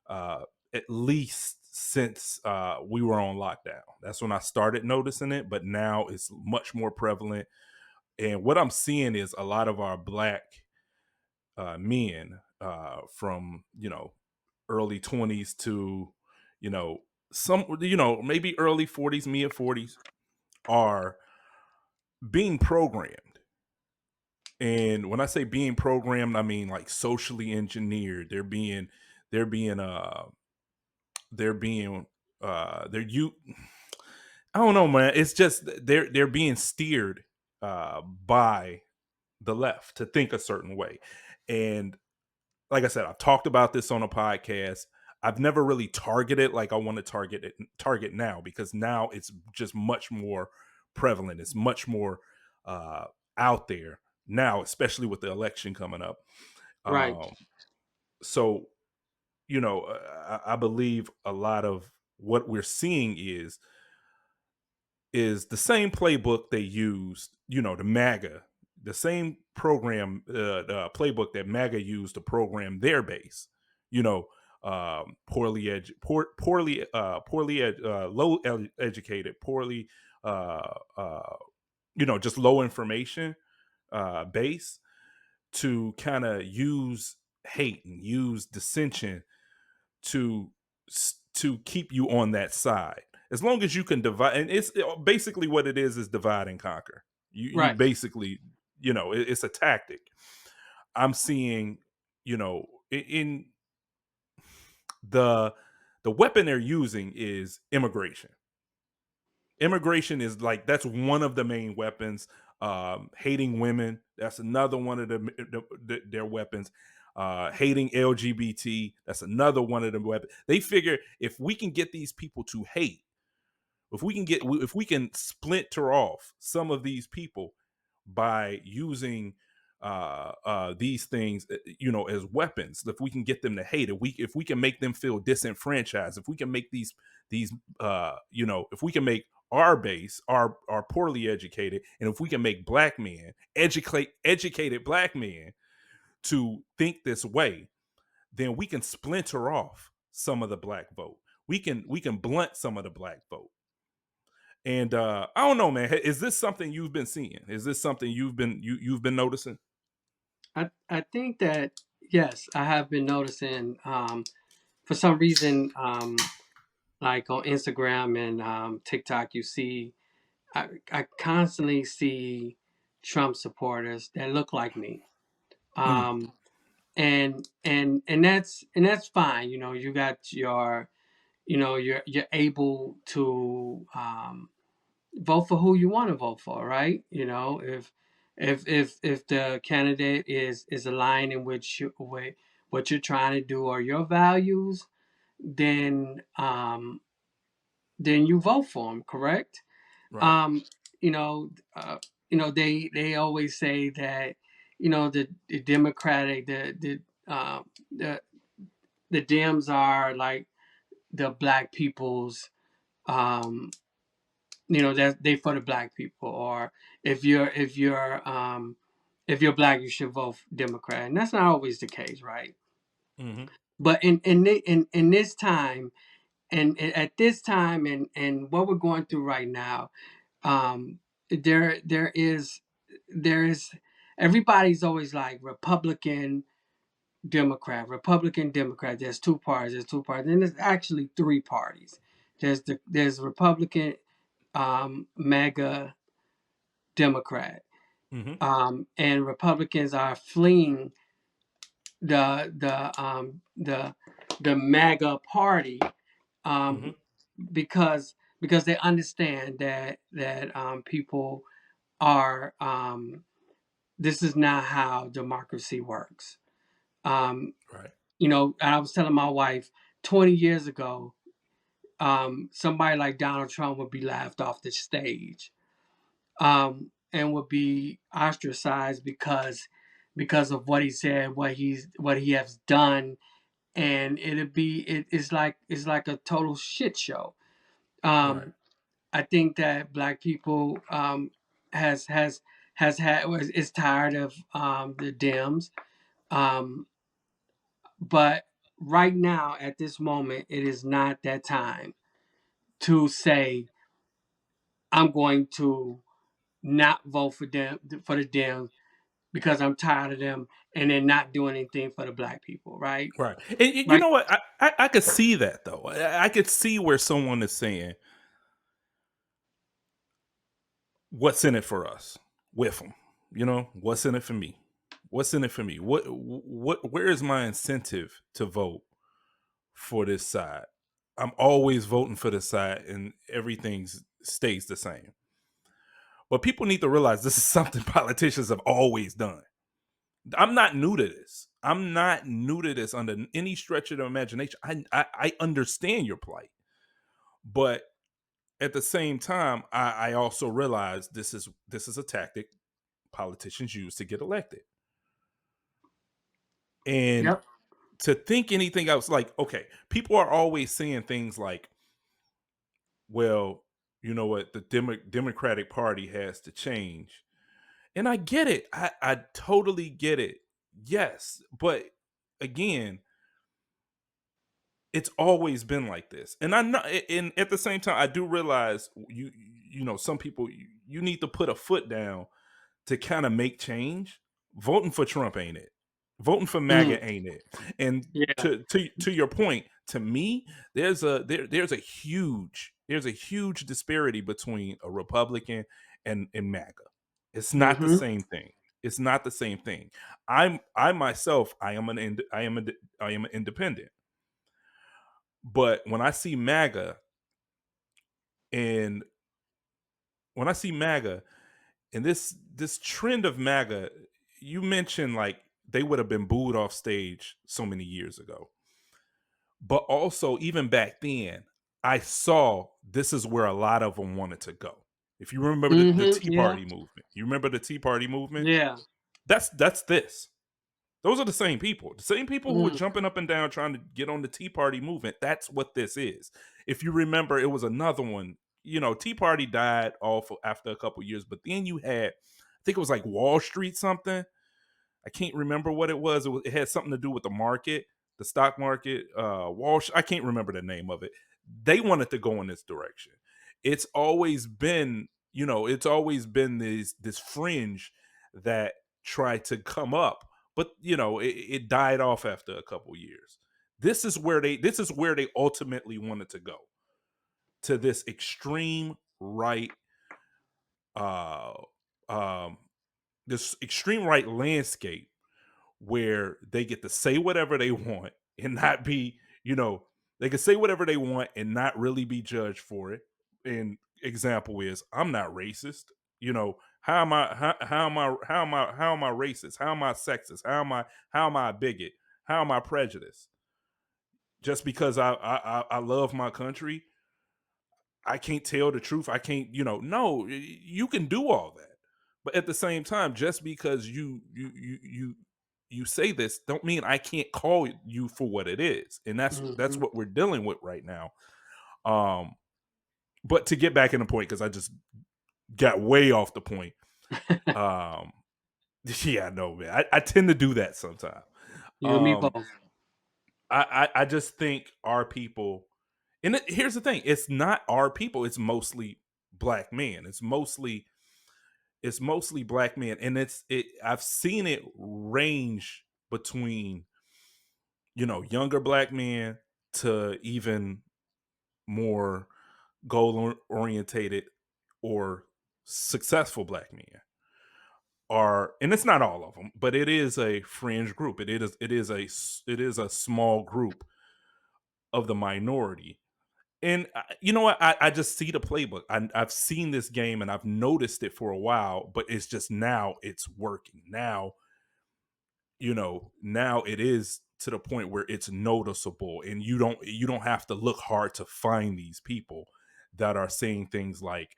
uh, at least since we were on lockdown. That's when I started noticing it, but now it's much more prevalent. And what I'm seeing is a lot of our black men from early 20s to you know some maybe early 40s, mid 40s are being programmed. And when I say being programmed, I mean like socially engineered. They're you I don't know, man. It's just they're being steered by the left to think a certain way. And like I said, I've talked about this on a podcast. I've never really targeted like I want to target now, because now it's just much more prevalent. It's much more uh, out there now, especially with the election coming up. right, Um, so I believe a lot of what we're seeing is the same playbook they used, the MAGA, the same program, the playbook that MAGA used to program their base. You know, low educated, poorly, uh, uh, just low information base, to kind of use hate and use dissension to to keep you on that side. As long as you can divide, and it's basically what it is divide and conquer. You right, basically, it's a tactic. I'm seeing, in the the weapon they're using is immigration. Immigration is like that's one of the main weapons. Hating women, that's another one of their weapons. Hating LGBT, that's another one of the weapons. They figure if we can get these people to hate, if we can splinter off some of these people by using these things, as weapons, if we can get them to hate, if we can make them feel disenfranchised, if we can make these if we can make our base our poorly educated, and if we can make black men educated black men to think this way, then we can splinter off some of the black vote. We can blunt some of the black vote. And I don't know, man. Is this something you've been seeing? Is this something you've been noticing? I think that yes, I have been noticing. For some reason, like on Instagram and TikTok, you see, I constantly see Trump supporters that look like me. Mm, Um, and that's fine. You know, you got your, you're able to vote for who you want to vote for, right? You know, if the candidate is aligned in which with what you're trying to do or your values, then then you vote for them, correct? right. Um, you know, they always say that the Democratic the the Dems are like the black people's um that they for the black people, or if you're black you should vote Democrat, and that's not always the case, right? Hmm. But in this time, and at this time, and what we're going through right now, um there is everybody's always like Republican Democrat. There's two parties, and there's actually three parties. There's Republican, MAGA, Democrat, Hmm. and Republicans are fleeing the the um, the the MAGA party, Hmm. um, because they understand that people are this is not how democracy works. Um, Right. I was telling my wife 20 years ago, somebody like Donald Trump would be laughed off the stage, and would be ostracized because of what he said, what he has done, and it's like a total shit show. Right. Um, I think that black people has has has had is tired of the Dems, um, but right now at this moment it is not that time to say I'm going to not vote for the Dems because I'm tired of them and they're not doing anything for the black people, right? Right. And you Right. know what? I could see that though. I could see where someone is saying, "What's in it for us?" With them, what's in it for me? What's in it for me? What? Where is my incentive to vote for this side? I'm always voting for this side, and everything stays the same. But people need to realize this is something politicians have always done. I'm not new to this. I'm not new to this under any stretch of the imagination. I understand your plight, but at the same time, I also realize this is a tactic politicians use to get elected. And Yep. to think anything else, like, okay, people are always saying things like, well, you know what, the Democratic Party has to change. And I get it. I totally get it. Yes. But again, it's always been like this. And I know, and at the same time, I do realize some people, you need to put a foot down to kind of make change. Voting for Trump ain't it. Voting for Mm, MAGA ain't it. And yeah. to your point, to me, there's a huge disparity between a Republican and MAGA. It's not the Mm-hmm. same thing. It's not the same thing. I myself, I am an independent. But when I see MAGA and when I see MAGA and this trend of MAGA, you mentioned like they would have been booed off stage so many years ago. But also, even back then, I saw this is where a lot of them wanted to go. If you remember the Tea Yeah. Party movement, you remember the Tea Party movement? Yeah. That's this. Those are the same people. The same people who were Mm. jumping up and down trying to get on the Tea Party movement. That's what this is. If you remember, it was another one. You know, Tea Party died off after a couple years, but then you had, I think it was like Wall Street something. I can't remember what it was. It had something to do with the market, the stock market, I can't remember the name of it. They wanted to go in this direction. It's always been, it's always been this fringe that tried to come up, but it died off after a couple years. This is where they ultimately wanted to go, to this extreme right, uh um this extreme right landscape where they get to say whatever they want and not be, they can say whatever they want and not really be judged for it. And example is, I'm not racist. How am I? How am I? How am I racist? How am I sexist? How am I a bigot? How am I prejudiced? Just because I love my country, I can't tell the truth. I can't, no, you can do all that. But at the same time, just because you say this, don't mean I can't call you for what it is. And that's Hmm. what we're dealing with right now. Um, but to get back in the point, because I just got way off the point. Um, yeah, no, man. I tend to do that sometimes. You and me Um, both. I just think our people, and here's the thing: it's not our people. It's mostly black men. It's mostly black men, and I've seen it range between younger black men to even more goal orientated or successful black men are, and it's not all of them, but it is a fringe group. It is a small group of the minority. And you know what? I just see the playbook. I've seen this game and I've noticed it for a while, but it's just now it's working. Now it is to the point where it's noticeable, and you don't have to look hard to find these people that are saying things like,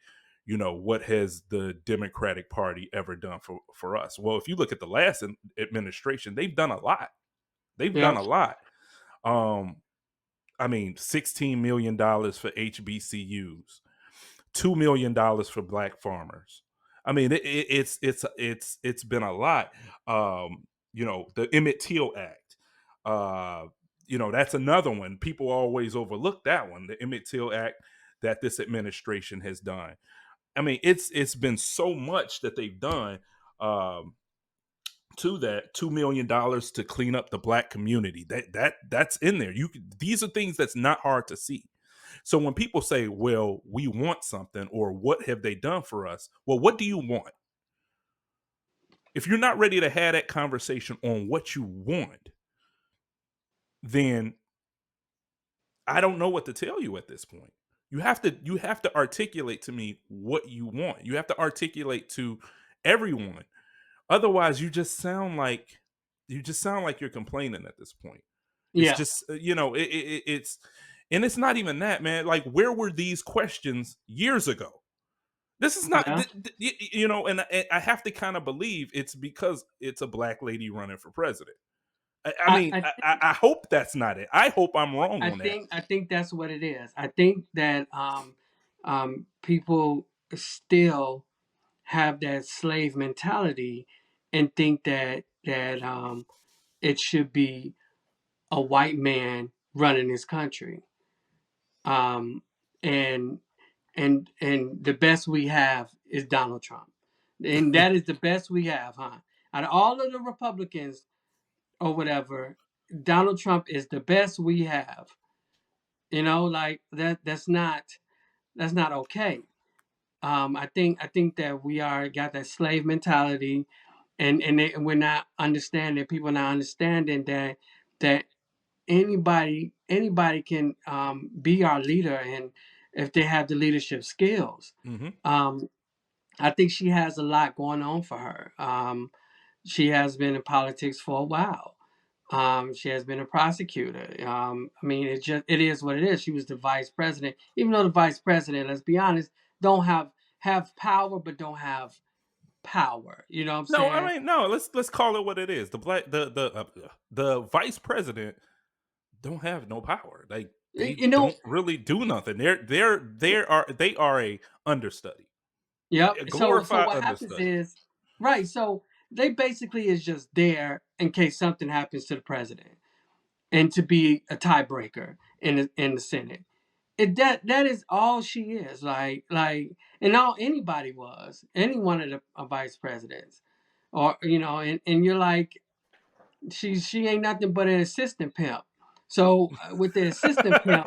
what has the Democratic Party ever done for us? Well, if you look at the last administration, they've done a lot. They've done Yep. a lot. Um, I mean, $16 million for HBCUs, $2 million for black farmers. I mean, it's been a lot. The Emmett Till Act. Uh, that's another one. People always overlook that one, the Emmett Till Act that this administration has done. I mean, it's been so much that they've done. Um, to that, $2 million to clean up the black community. That's in there. These are things that's not hard to see. So when people say, well, we want something, or what have they done for us? Well, what do you want? If you're not ready to have that conversation on what you want, then I don't know what to tell you at this point. You have to articulate to me what you want. You have to articulate to everyone. Otherwise, you just sound like you're complaining at this point. It's Yeah. just it's, and it's not even that, man. Like, where were these questions years ago? This is not, Yeah. and I have to kind of believe it's because it's a black lady running for president. I I, mean, I I hope that's not it. I hope I'm wrong I on that. think I think that's what it is. I think that people still have that slave mentality and think that it should be a white man running this country. Um, and and the best we have is Donald Trump, and that is the best we have, huh? Out of all of the Republicans or whatever, Donald Trump is the best we have. Like that. That's not okay. I think that we are got that slave mentality, and we're not understanding. People not understanding that anybody can be our leader, and if they have the leadership skills. Mm-hmm. Um, I think she has a lot going on for her. She has been in politics for a while. She has been a prosecutor. I mean, it is what it is. She was the vice president, even though the vice president, let's be honest, don't have power, but don't have power. You know what I'm No, I saying? mean, no. Let's call it what it is. The vice president don't have no power. Like they You know, don't really do nothing. They are a understudy, yep. a So glorified what happens understudy. is, right? So they basically is just there in case something happens to the president, and to be a tiebreaker in the Senate. That is all she is. And all anybody was, any one of the vice presidents, or and you're like, she ain't nothing but an assistant pimp. So with the assistant pimp,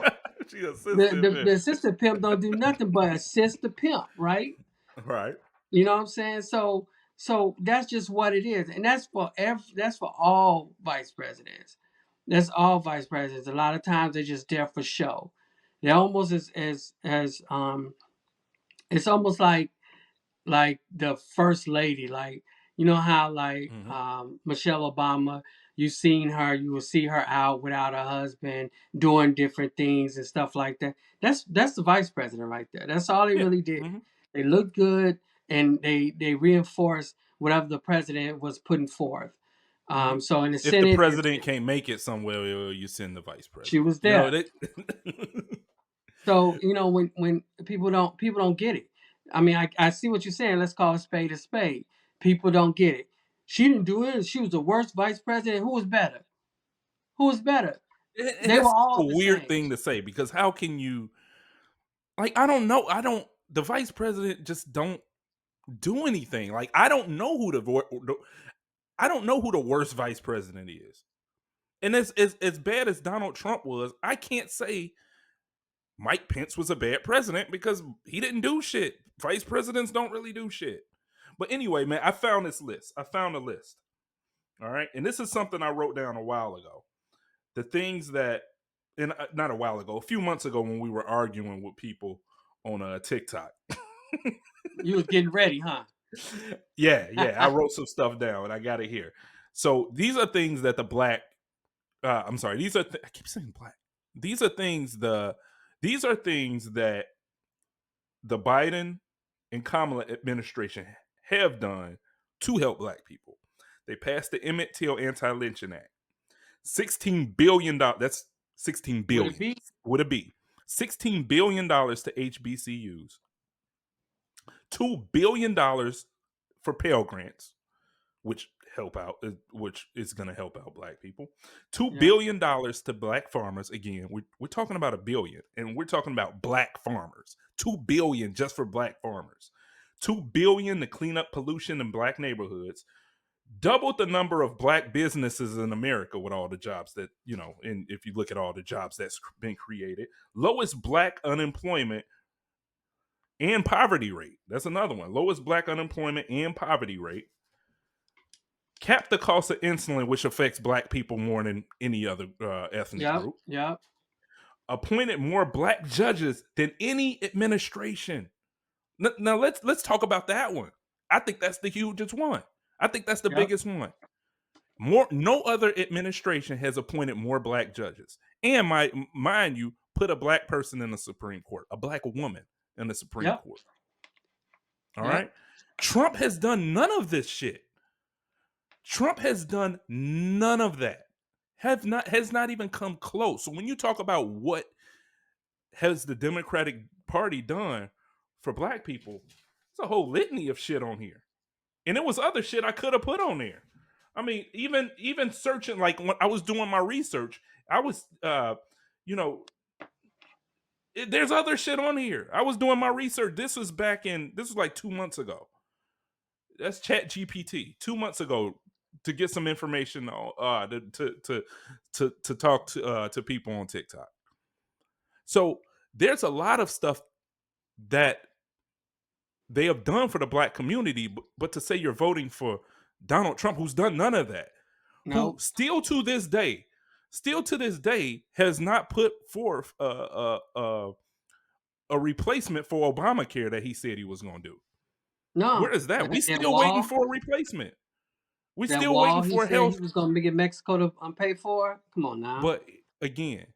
She assistant man. the assistant pimp don't do nothing but assist the pimp, right? Right. You know what I'm saying? So that's just what it is, and that's for all vice presidents. That's all vice presidents. A lot of times they're just there for show. They're almost as it's almost like the first lady, like you know how like Mm-hmm. Michelle Obama, you will see her out without her husband doing different things and stuff like that. That's the vice president right there. That's all they Yeah. really did. Mm-hmm. They looked good, and they reinforced whatever the president was putting forth. Mm-hmm. So in the If the Senate, president can't make it somewhere, you send the vice she president. was You know there. that. So when people don't get it. I mean, I see what you're saying. Let's call a spade a spade. People don't get it. She didn't do it. She was the worst vice president. Who was better? Who was better? And They were that's all a the weird same. thing to say because how can you like? I don't know. I don't. The vice president just don't do anything. Like I don't know who I don't know who the worst vice president is. And as bad as Donald Trump was, I can't say Mike Pence was a bad president because he didn't do shit. Vice presidents don't really do shit. But anyway, man, I found this list. I found a list. All right. And this is something I wrote down a while ago. The things that, and not a while ago, a few months ago when we were arguing with people on TikTok. You was getting ready, huh? Yeah. I wrote some stuff down and I got it here. So these are things that the black, I'm sorry, I keep saying black. These are things that the Biden and Kamala administration have done to help black people. They passed the Emmett Till Anti-Lynching Act. $16 billion. That's 16 Would it billion. be? Would it be $16 billion to HBCUs? $2 billion for Pell Grants, which which is going to help out black people. Two Yeah. billion dollars to black farmers. Again, we're talking about $1 billion, and we're talking about black farmers. $2 billion just for black farmers. $2 billion to clean up pollution in black neighborhoods. Doubled the number of black businesses in America with all the jobs that and if you look at all the jobs that's been created. Lowest black unemployment and poverty rate. That's another one. Lowest black unemployment and poverty rate. Cap the cost of insulin, which affects black people more than any other ethnic Yep. group. Yep. Appointed more black judges than any administration. Now let's talk about that one. I think that's the hugest one. I think that's the Yep. biggest one. No other administration has appointed more black judges, and mind you, put a black person in the Supreme Court, a black woman in the Supreme Yep. Court. All Yep. right, Trump has done none of this shit. Trump has done none of that. Has not even come close. So when you talk about what has the Democratic Party done for black people, it's a whole litany of shit on here. And it was other shit I could have put on there. I mean, even searching, like when I was doing my research, I was there's other shit on here. I was doing my research. This was like 2 months ago. That's Chat GPT 2 months ago to get some information on to talk to people on TikTok. So there's a lot of stuff that they have done for the black community, but to say you're voting for Donald Trump, who's done none of that, who No. still to this day still to this day has not put forth a replacement for Obamacare that he said he was going to do. Where No, is that? We that still waiting wall, for a replacement. We that still wall. waiting He for said he health. was gonna make it Mexico to pay for. Come on now. But again,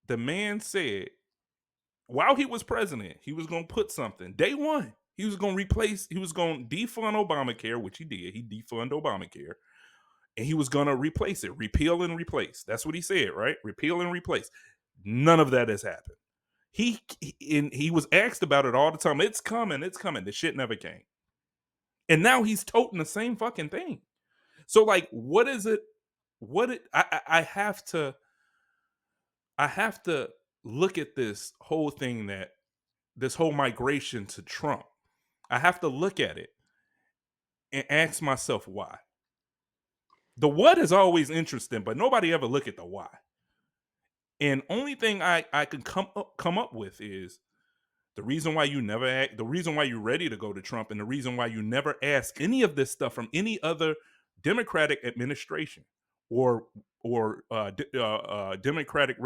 the man said while he was president, he was going to put something. Day one, he was going to replace. He was going to defund Obamacare, which he did. He defunded Obamacare, and he was going to replace it, repeal and replace. That's what he said, right? Repeal and replace. None of that has happened. He was asked about it all the time. It's coming. It's coming. The shit never came. And now he's toting the same fucking thing. So like, what is it? I have to look at this whole thing, that this whole migration to Trump. I have to look at it and ask myself why. The what is always interesting, but nobody ever look at the why. And only thing I can come up with is the reason why you never act, the reason why you're ready to go to Trump, and the reason why you never ask any of this stuff from any other Democratic administration or Democratic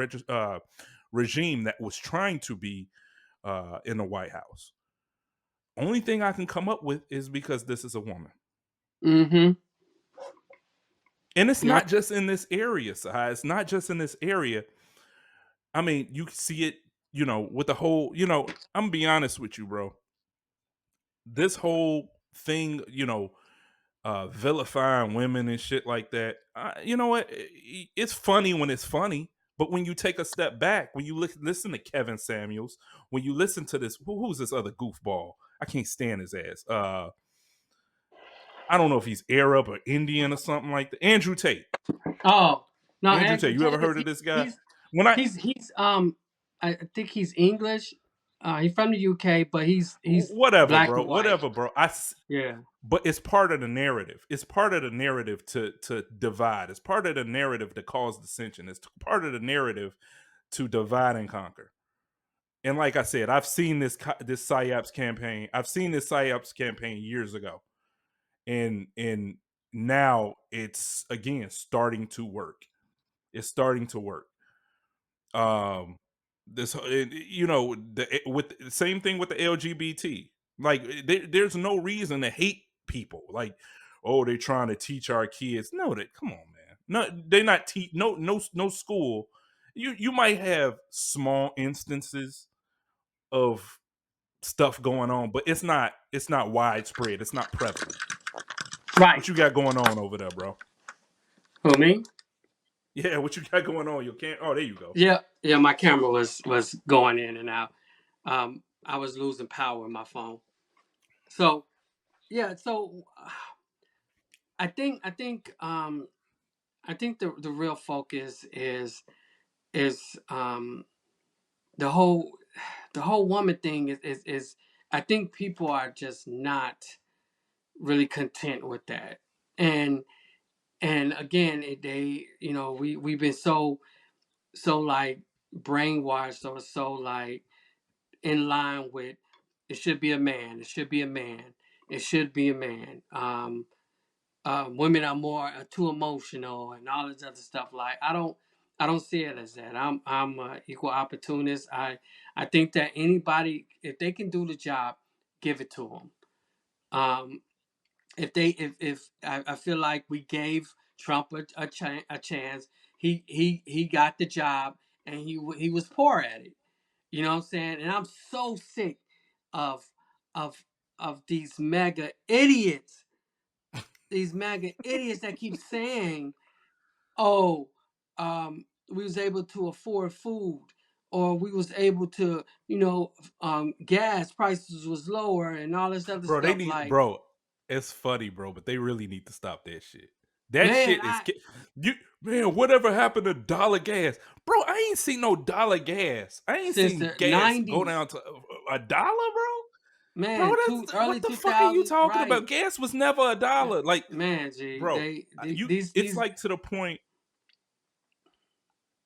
regime that was trying to be in the White House. Only thing I can come up with is because this is a woman. Mm-hmm. And it's Yeah. not just in this area, Sahai. It's not just in this area. I mean, you see it, with the whole, I'm gonna be honest with you, bro. This whole thing, vilifying women and shit like that. You know what? It's funny when it's funny, but when you take a step back, when you listen to Kevin Samuels, when you listen to this, who's this other goofball? I can't stand his ass. I don't know if he's Arab or Indian or something like that. Andrew Tate. Oh no, Andrew Tate. Andrew You ever Tate heard of this guy? he's When I he's I think he's English. He's from the UK, but he's whatever, black bro. and white. Whatever, bro. Yeah. But it's part of the narrative. It's part of the narrative to divide. It's part of the narrative to cause dissension. It's part of the narrative to divide and conquer. And like I said, I've seen this PSYOPs campaign. I've seen this PSYOPs campaign years ago, and now it's again starting to work. It's starting to work. This with the same thing with the LGBT. Like there's no reason to hate people. Like, oh, they're trying to teach our kids. No, come on, man. No, they're not teach. No school. You might have small instances of stuff going on, but it's not widespread. It's not prevalent. Right. What you got going on over there, bro? Who, me? Yeah, what you got going on? You can't. Oh, there you go. Yeah. Yeah. My camera was going in and out. I was losing power in my phone. So yeah. So I think the real focus is the whole woman thing is I think people are just not really content with that. And again, they, we've been so like brainwashed, or so like in line with, it should be a man, it should be a man, it should be a man. Women are more too emotional and all this other stuff. Like I don't see it as that. I'm a equal opportunist. I think that anybody, if they can do the job, give it to them. If I feel like we gave Trump a chance, he got the job, and he was poor at it. You know what I'm saying? And I'm so sick of of these mega idiots, that keep saying, "Oh, we was able to afford food, or we was able to, gas prices was lower, and all this other Bro, they stuff." need, Like, bro. It's funny, bro, but they really need to stop that shit. That man, shit is you, man. Whatever happened to dollar gas, bro? I ain't seen no dollar gas. I ain't since seen the gas go '90s, down to a dollar, bro. Bro, man, what early the fuck are you 2000s, talking right? about? Gas was never a dollar. Like, Man, G, bro, it's these like to the point.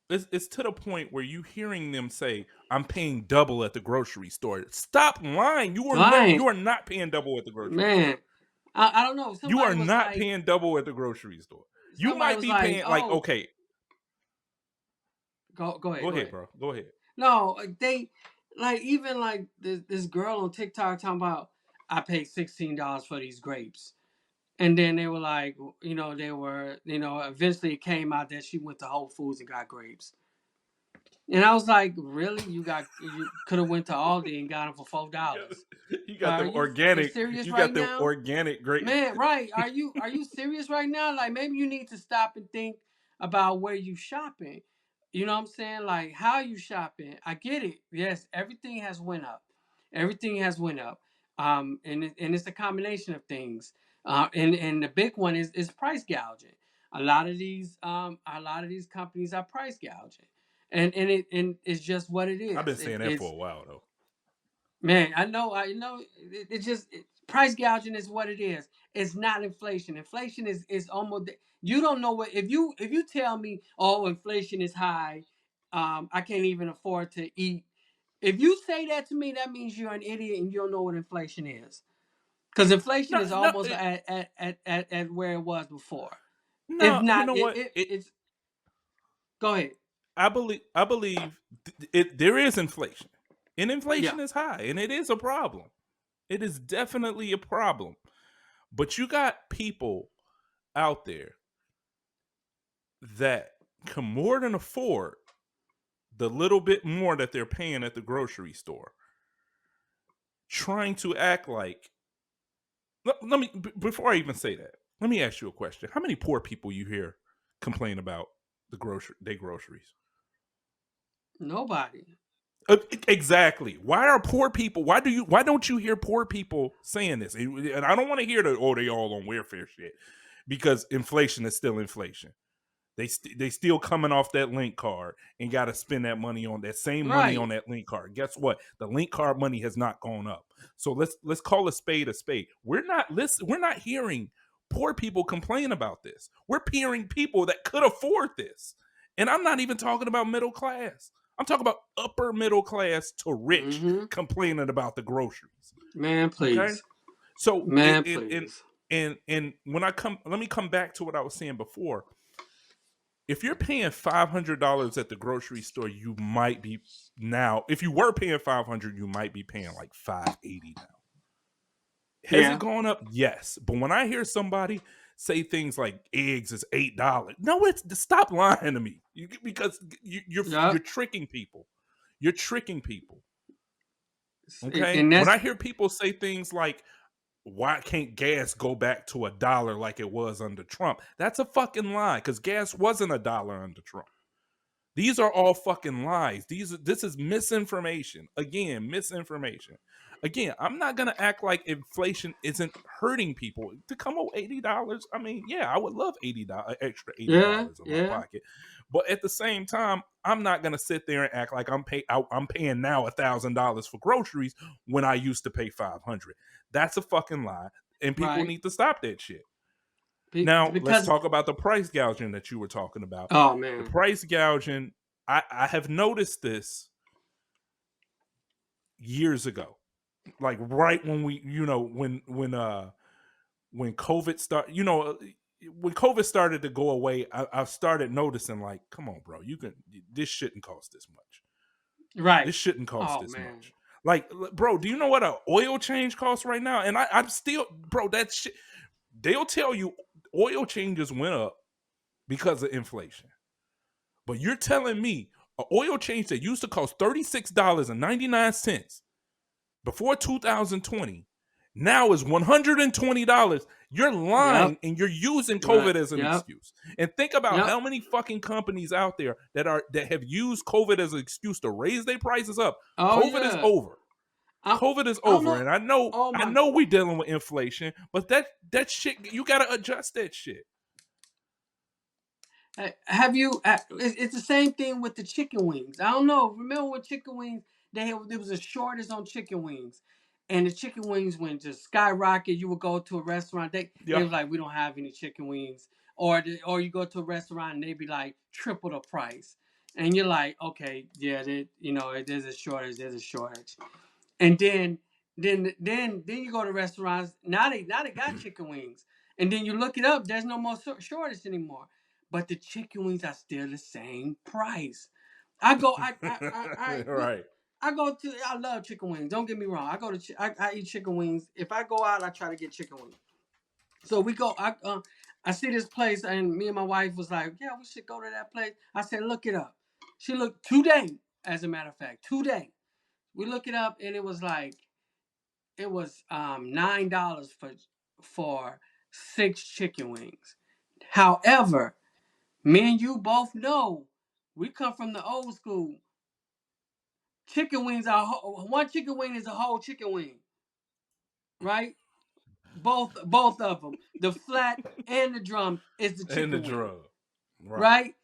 It's to the point where you hearing them say, "I'm paying double at the grocery store." Stop lying. lying, You are not paying double at the grocery store. man. I don't know. You are not paying double at the grocery store. You Somebody might was be like, paying like, "Oh, okay, Go ahead. Go Go ahead, ahead. bro. Go ahead. No, they like even like this girl on TikTok talking about I paid $16 for these grapes. And then they were like, eventually it came out that she went to Whole Foods and got grapes. And I was like, really? You could have went to Aldi and got them for $4. You got them You organic. serious You right got them now? organic grape. Man, right. Are you serious right now? Like maybe you need to stop and think about where you shopping. You know what I'm saying? Like how you shopping. I get it. Yes, everything has went up. Everything has went up. And it's a combination of things. And the big one is price gouging. A lot of these companies are price gouging. And it's just what it I've been is. saying that for a while though. Man, I know. Price gouging is what it is. It's not inflation. Inflation is almost. You don't know what if you tell me, oh, inflation is high, I can't even afford to eat. If you say that to me, that means you're an idiot and you don't know what inflation is. Because inflation No, is no, almost at where it was before. If no. You not, know what? it's. Go ahead. I believe there is inflation, and Yeah. inflation is high, and it is a problem. It is definitely a problem. But you got people out there that can more than afford the little bit more that they're paying at the grocery store, trying to act like. Let me before I even say that. Let me ask you a question. How many poor people you hear complain about their groceries? Nobody. Exactly. Why are poor people? Why don't you hear poor people saying this? And I don't want to hear that. Oh, they all on welfare shit because inflation is still inflation. They still coming off that link card and got to spend that money on that same money on Right. that link card. Guess what? The link card money has not gone up. So let's call a spade a spade. We're not hearing poor people complain about this. We're hearing people that could afford this. And I'm not even talking about middle class. I'm talking about upper middle class to rich Mm-hmm. complaining about the groceries. Man, Okay? please. So Man, in please. and when I come let me come back to what I was saying before. If you're paying $500 at the grocery store, you might be now. If you were paying 500, you might be paying like 580 now. Has it Yeah. gone up? Yes, but when I hear somebody say things like eggs is $8, no, it's stop lying to me because you're Yep. tricking people. You're tricking people. Okay, And when that's I hear people say things like why can't gas go back to $1 like it was under Trump? That's a fucking lie because gas wasn't $1 under Trump. These are all fucking lies. This is misinformation. Again, misinformation. Again, I'm not gonna act like inflation isn't hurting people. To come up $80, I mean, yeah, I would love $80 extra yeah, $80 in my yeah. pocket. But at the same time, I'm not gonna sit there and act like I'm paying now $1,000 for groceries when I used to pay 500. That's a fucking lie, and people Right. need to stop that shit. Now, let's Because talk about the price gouging that you were talking about. oh The man. price gouging, I have noticed this years ago. Like right when when COVID started, when COVID started to go away, I started noticing like, come on, bro, this shouldn't cost this much. Right. This shouldn't cost Oh this man. much. Like, bro, do you know what an oil change costs right now? And I'm still, bro, that shit. They'll tell you oil changes went up because of inflation. But you're telling me an oil change that used to cost $36.99 before 2020 now is $120. You're Yep. lying and you're using Right. COVID as an Yep. excuse. And think about Yep. how many fucking companies out there that have used COVID as an excuse to raise their prices up. Oh COVID is yeah. over. I, COVID is I don't over. know. And I know Oh I my. know we're dealing with inflation, but that shit, you gotta adjust that shit. Have you? It's the same thing with the chicken wings. I don't know. Remember when chicken wings? There was a shortage on chicken wings, and the chicken wings went just skyrocket. You would go to a restaurant. They Yeah. was like, we don't have any chicken wings, or you go to a restaurant and they be like triple the price, and you're like, okay, yeah, there's a shortage. There's a shortage. And then you go to restaurants. Now they got chicken wings, and then you look it up. There's no more shortage anymore, but the chicken wings are still the same price. I go. Right. I go to. I love chicken wings. Don't get me wrong. I go to. I eat chicken wings. If I go out, I try to get chicken wings. So we go. I see this place, and me and my wife was like, "Yeah, we should go to that place." I said, "Look it up." She looked today. As a matter of fact, today we look it up, and it was like it was $9 for 6 chicken wings. However, me and you both know we come from the old school. Chicken wings are one chicken wing is a whole chicken wing, right? Both of them, the flat and the drum is the And the chicken wing, drug. Right. right?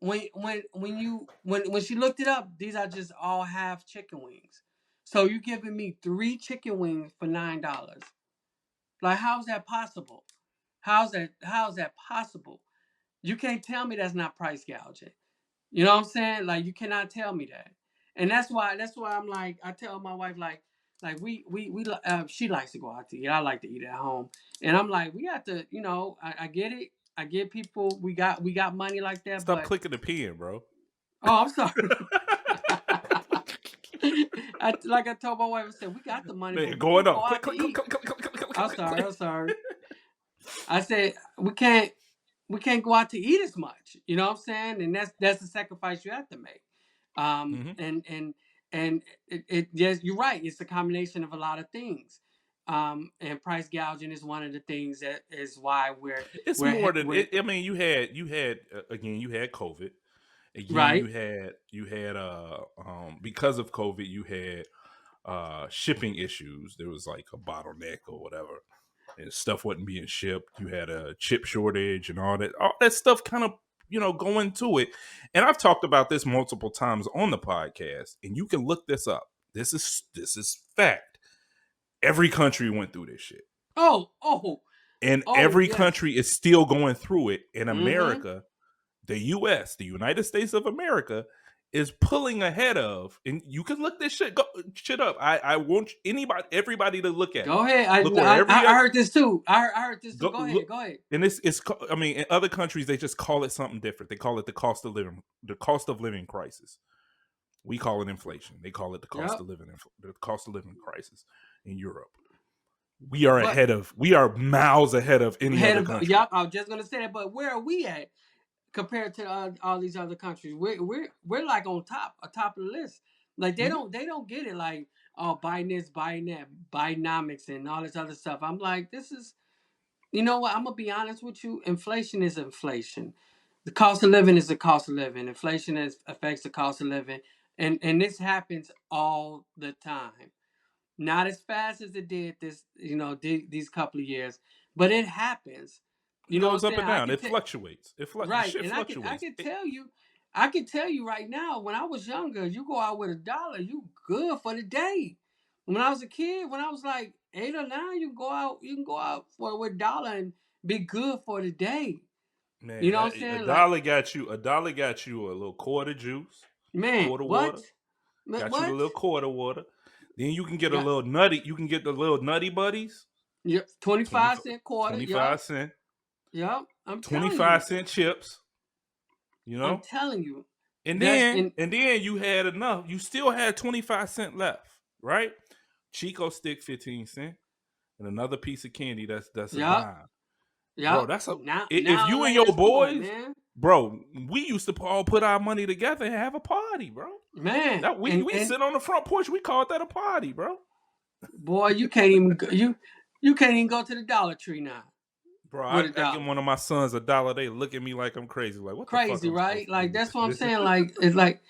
When she looked it up, these are just all half chicken wings. So you giving me 3 chicken wings for $9? Like, how's that possible? How's that possible? You can't tell me that's not price gouging. You know what I'm saying? Like, you cannot tell me that. And that's why I'm like, I tell my wife, like we she likes to go out to eat. I like to eat at home. And I'm like, we have to, I get it. I get people, we got money like that, Stop but clicking the pen, bro. I'm sorry. Like I told my wife, I said, we got the money, Man, but we going can't go off. Click, out to click, click, eat. click, click, click, click, click, I'm click, sorry, click. I'm sorry. I said we can't go out to eat as much. You know what I'm saying? And that's the sacrifice you have to make. Mhm. And it yes, you're right. It's a combination of a lot of things. And price gouging is one of the things that is why It's more than we're it. I mean, you had again, you had COVID. Again, right. you had because of COVID, you had shipping issues. There was like a bottleneck or whatever, and stuff wasn't being shipped. You had a chip shortage and all that. All that stuff kind of go into it. And I've talked about this multiple times on the podcast, and you can look this up. This is fact. Every country went through this shit. Oh, oh, And oh, every yes. country is still going through it. In Mm-hmm. America, the US, the United States of America, is pulling ahead of, and you can look this shit up. I want everybody to look at it. Go ahead. Look where I heard this too. I heard this too. go Go ahead. look, Go ahead. and it's. I mean, in other countries they just call it something different. They call it the cost of living crisis. We call it inflation. They call it Yep. the cost of living crisis in Europe. We are But we are miles ahead of any other country. yep, I was just gonna say that. But where are we at compared to all these other countries? We're like on top of the list. Like Mhm. they don't get it. Like, oh, Biden this, Biden that, Bidenomics and all this other stuff. I'm like, this is, you know what? I'm gonna be honest with you. Inflation is inflation. The cost of living is the cost of living. Inflation affects the cost of living, and this happens all the time. Not as fast as it did these couple of years, but it happens. It You know what I'm goes up saying? and I down. can It tell. fluctuates. The Right, shit and I fluctuates. could tell you, right now. When I was younger, you go out with $1, you good for the day. When I was a kid, when I was like 8 or 9, you can go out for with $1 and be good for the day. You Man, know what I'm a saying? Like, dollar got you. A dollar got you a little quart of juice, man, quart of what? water. Got you the What? little quart of water. Then you can get a Yeah, little nutty. You can get the little nutty buddies. yep. 20, 25 cent quarter. 25 Yep, cent. yep. I'm telling 25 you. cent chips. You I'm know. telling you. And That's then in. and then you had enough. You still had 25 cent left, right? Chico stick 15 cent, and another piece of candy that's a Yep. dime. Bro, Yep. that's a Now, if now you and your Atlanta's going, boys, man. bro, we used to all put our money together and have a party, bro. Man, That we and sit on the front porch, we called that a party, bro. boy, you can't even you can't even go to the Dollar Tree now Bro, with a I give dollar. one of my sons $1, they look at me like I'm crazy. Like, what the fuck Crazy, I'm supposed right? to do Like, with that's what I'm this? saying. Like, it's like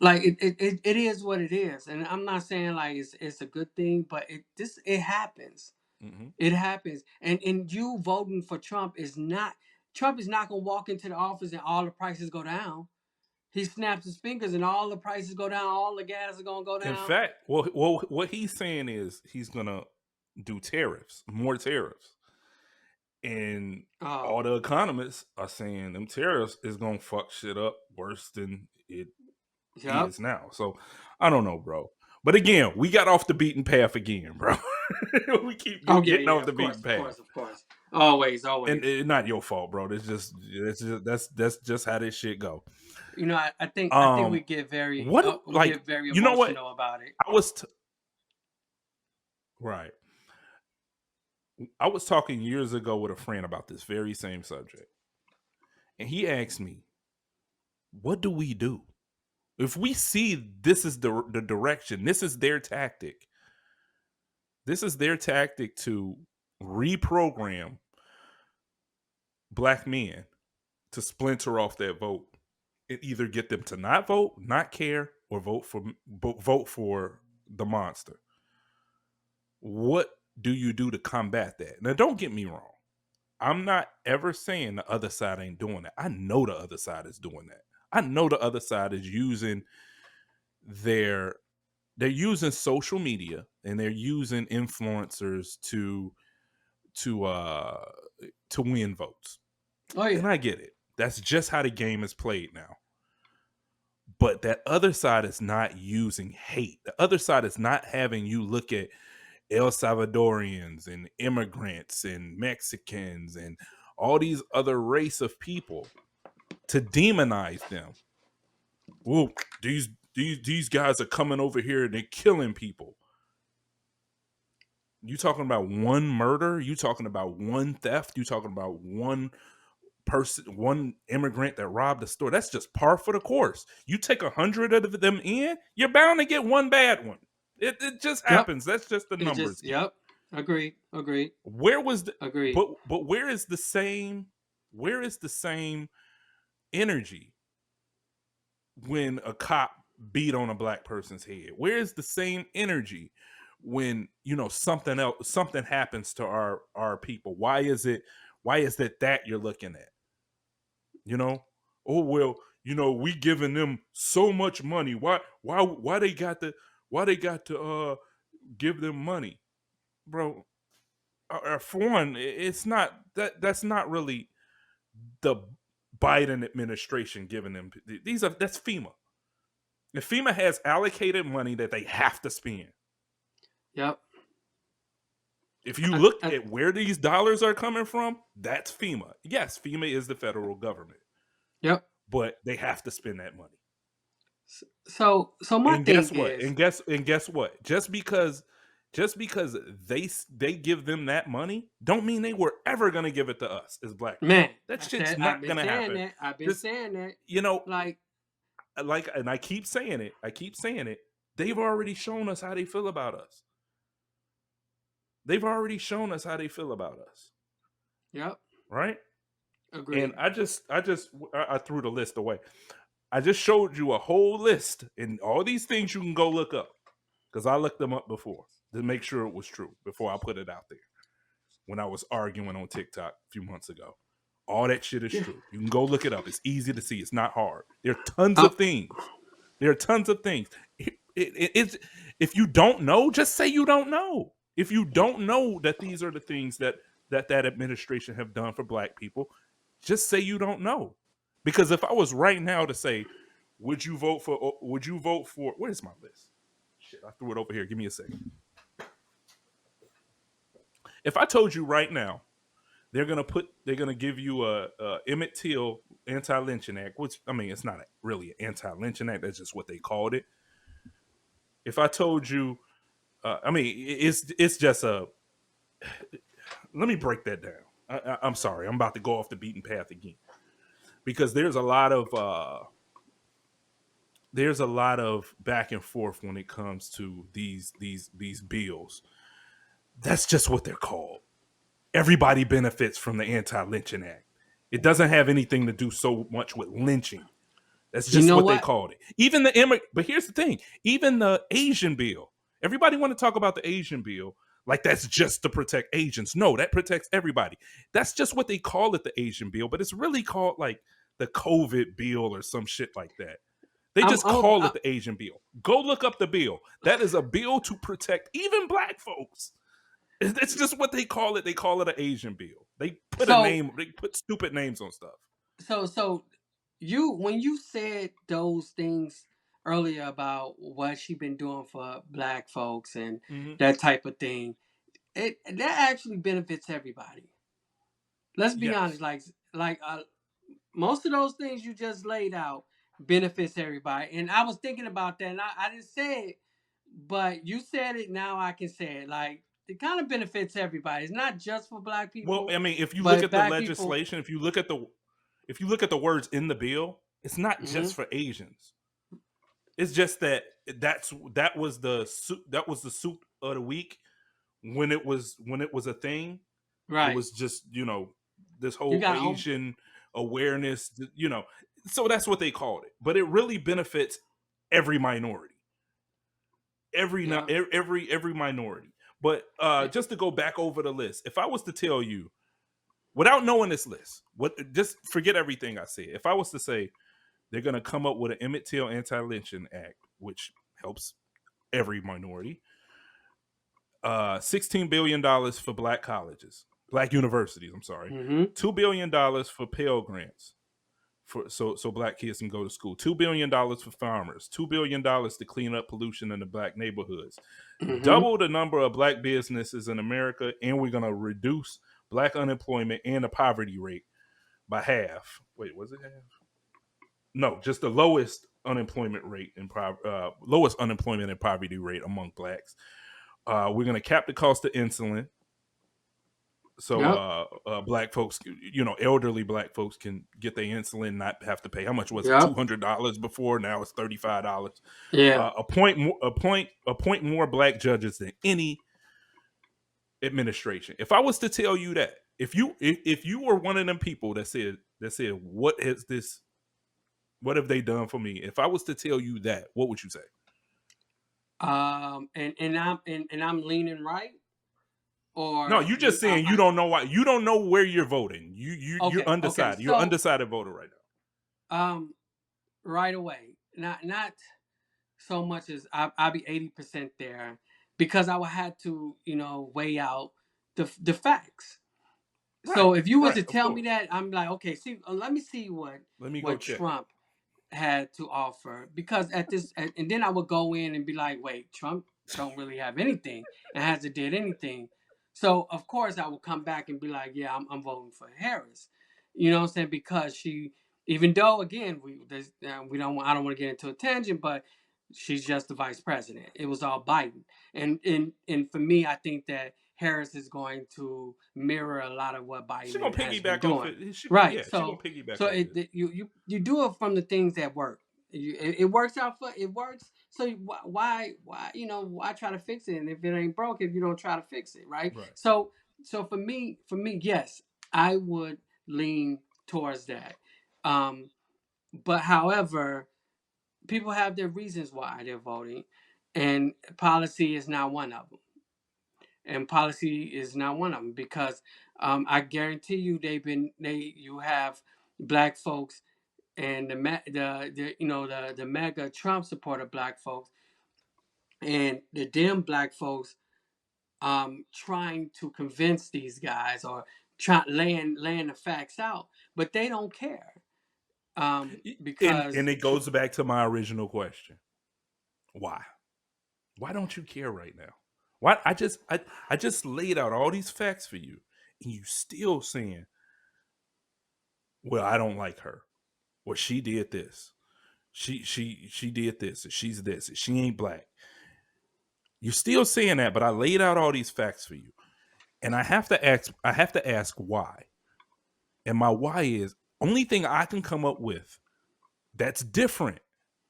it is what it is, and I'm not saying like it's a good thing, but it happens. Mm-hmm. It happens, and you voting for Trump is not gonna walk into the office and all the prices go down. He snaps his fingers and all the prices go down. All the gas is gonna go In down. fact, what he's saying is he's gonna do tariffs, more tariffs. And all Oh, the economists are saying them tariffs is gonna fuck shit up worse than it yep. is now. So I don't know, bro. But again, we got off the beaten path again, bro. We keep Oh yeah, getting yeah. off the Of course, beaten of path, course, of course. Always, and always. it's not your fault, bro. That's just that's just how this shit go. You know, I think What we like get very you know what? emotional about it. I was right. I was talking years ago with a friend about this very same subject, and he asked me, "What do we do if we see this is the direction? This is their tactic. This is their tactic to reprogram black men to splinter off that vote and either get them to not vote, not care, or vote for the monster. What do you do to combat that? Now, don't get me wrong. I'm not ever saying the other side ain't doing that. I know the other side is doing that. I know the other side is using their they're using social media and they're using influencers to uh to win votes. Oh And yeah. I get it. That's just how the game is played now. But that other side is not using hate. The other side is not having you look at El Salvadorians and immigrants and Mexicans and all these other race of people to demonize them. Well, these guys are coming over here and they're killing people. You talking about one murder? You talking about one theft? You talking about one person, one immigrant that robbed a store? That's just par for the course. You take 100 of them in, you're bound to get one bad one. It just Yep. happens. That's just the It numbers just game. yep. Agreed. Where was the Agreed. but where is the same energy when a cop beat on a black person's head? Where is the same energy when something happens to our people? Why is it that you're looking at? You know? Oh well, we giving them so much money. Why they got to give them money? Bro, for one, it's not that's not really the Biden administration giving them that's FEMA. If FEMA has allocated money that they have to spend. Yep. If you I, look I, at where these dollars are coming from, that's FEMA. Yes, FEMA is the federal government, yep. but they have to spend that money. So my And thing guess what? is, And guess what? Just because they give them that money, don't mean they were ever gonna give it to us as black people. man, That I shit's said I've not been gonna saying happen. that. I've been This, saying that. you know, Like, and I keep saying it. I keep saying it. They've already shown us how they feel about us. They've already shown us how they feel about us. yep. Right? And Agreed. I threw the list away. I just showed you a whole list and all these things you can go look up because I looked them up before to make sure it was true before I put it out there when I was arguing on TikTok a few months ago. All that shit is Yeah. true. You can go look it up. It's easy to see. It's not hard. There are tons Um, of things. There are tons of things. It's if you don't know, just say you don't know. If you don't know that these are the things that administration have done for black people, just say you don't know. Because if I was right now to say, would you vote for where's my list? Shit, I threw it over here. Give me a second. If I told you right now they're gonna give you a Emmett Till anti-lynching act, which I mean it's not really an anti-lynching act. That's just what they called it. If I told you, I mean it's just a. Let me break that down. I'm sorry, I'm about to go off the beaten path again because there's a lot of back and forth when it comes to these bills. That's just what they're called. Everybody benefits from the Anti-Lynching Act. It doesn't have anything to do so much with lynching. That's you just know what they what? called it. But here's the thing: even the Asian bill. Everybody want to talk about the Asian bill like that's just to protect Asians. No, that protects everybody. That's just what they call it, the Asian bill. But it's really called like the COVID bill or some shit like that. They I'm, just I'm, call i it the Asian bill. Go look up the bill. That is a bill to protect even black folks. It's just what they call it. They call it an Asian bill. They put a so name. They put stupid names on stuff. so you when you said those things earlier about what she been doing for black folks and Mm-hmm. that type of thing, that actually benefits everybody. Let's be honest. Yes. Like most of those things you just laid out benefits everybody. And I was thinking about that, and I didn't say it, but you said it. Now I can say it. Like, it kind of benefits everybody. It's not just for black Well, people, I mean, if you look but at the black people. legislation, if you look at the words in the bill, it's not Hmm. just for Asians. It's just that was the soup of the week when it was a thing. It Right. was just this You whole got Asian awareness. So that's what they called it. But it really benefits every minority, yeah. every minority. But Eh, just to go back over the list, if I was to tell you without knowing this list, just forget everything I said. If I was to say they're going to come up with an Emmett Till Anti-Lynching Act, which helps every minority, $16 billion for black colleges, black universities. I'm sorry, Mm-hmm. $2 billion for Pell Grants, so black kids can go to school. $2 billion for farmers. $2 billion to clean up pollution in the black neighborhoods. Mm-hmm. Double the number of black businesses in America, and we're gonna reduce black unemployment and the poverty rate by half. Wait, was it half? No, just the lowest unemployment rate lowest unemployment and poverty rate among blacks. We're gonna cap the cost of insulin, so Yep. black folks, elderly black folks can get their insulin, not have to pay. How much was it? Yep. $200 before. Now it's $35. Yeah. Appoint more black judges than any administration. If I was to tell you that, if you were one of them people that said what have they done for me? If I was to tell you that, what would you say? And I'm leaning right, No, or you just saying you don't know why. You don't know where you're voting. You're okay. Okay. undecided. You're So undecided voter right um, right away, not so much as I'll be 80% there, because I would have to weigh out the facts. now. Right, So if you were right, to of tell me course. that, I'm like, okay, see, let me see Let me go what check. Trump had to offer, because and then I would go in and be like, wait, Trump don't really have anything and hasn't did anything. So of course I will come back and be like, yeah, I'm voting for Harris. You know what I'm saying? Because she, even though again we don't, I don't want to get into a tangent, but she's just the vice president. It was all Biden, and for me, I think that Harris is going to mirror a lot of what She Biden gonna has been piggyback off doing. it. Right. Yeah, she gonna So piggyback so off this. you do it from the things that work. It works out for it works. So why why try to fix it? And if it ain't broke, if you don't try to fix it, right? Right. So for me, yes, I would lean towards that. Um, but however, people have their reasons why they're voting, and policy is not one of them. And policy is not one of them, because I guarantee you you have black folks and the mega Trump supporter black folks and the dim black folks trying to convince these guys, or laying the facts out, but they don't care, And because it goes back to my original question. Why? Why don't you care right now? Why I just laid out all these facts for you, and you still saying, "Well, I don't like her, or she did this, she did this, or she's this, or she ain't black." You're still saying that, but I laid out all these facts for you, and I have to ask. I have to ask why. And my why is only thing I can come up with that's different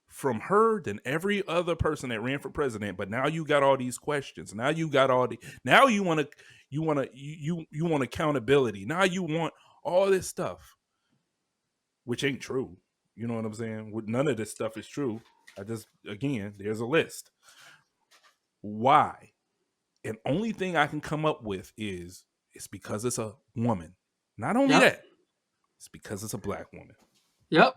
from her than every other person that ran for president. But now you got all these questions. Now you got all the. Now you want accountability. Now you want all this stuff, which ain't true. You know what I'm saying? None of this stuff is true. I just again, there's a list. Why? And only thing I can come up with is it's because it's a woman. Not only yep, that, it's because it's a black woman. yep.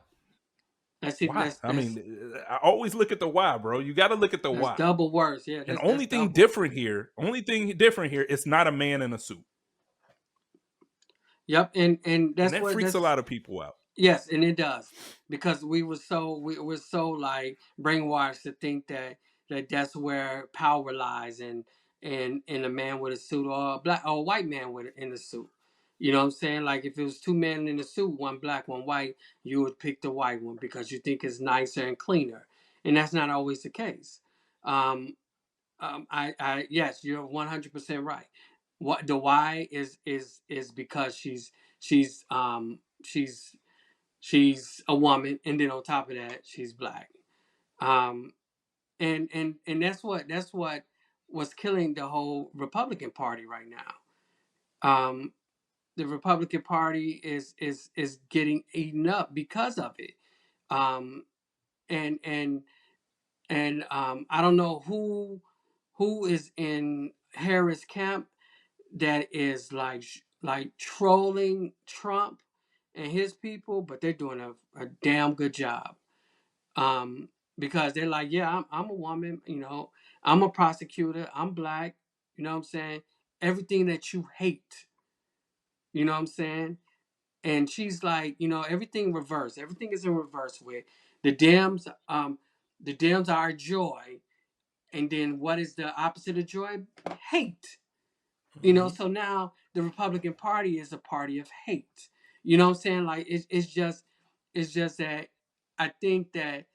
That's it. Why? That's I that's mean, I always look at the why, bro. You got to look at the that's why. double worse. Yeah, And that's double. only thing different here, it's not a man in a suit. Yep, and And that's that what freaks a that's. lot of people out. Yes, and it does, because we were so like brainwashed to think that's where power lies, and a man with a suit, or a black or a white man with in a suit. You know what I'm saying? Like if it was two men in a suit, one black, one white, you would pick the white one because you think it's nicer and cleaner, and that's not always the case. Um, yes, you're 100% right. What the why is because she's she's she's a woman, and then on top of that, she's black. Um, and that's what was killing the whole Republican Party right now. Um, the Republican Party is getting eaten up because of it. Um, and and I don't know who is in Harris camp that is like trolling Trump and his people, but they're doing a damn good job. Um, because they're like, yeah, I'm a woman, I'm a prosecutor, I'm black, you know what I'm saying? Everything that you hate, you know what I'm saying? And she's like, everything reverse. Everything is in reverse with the Dems. The Dems are joy, and then what is the opposite of joy? Hate. Hmm. So now the Republican Party is a party of hate. You know what I'm saying? Like it's just that I think that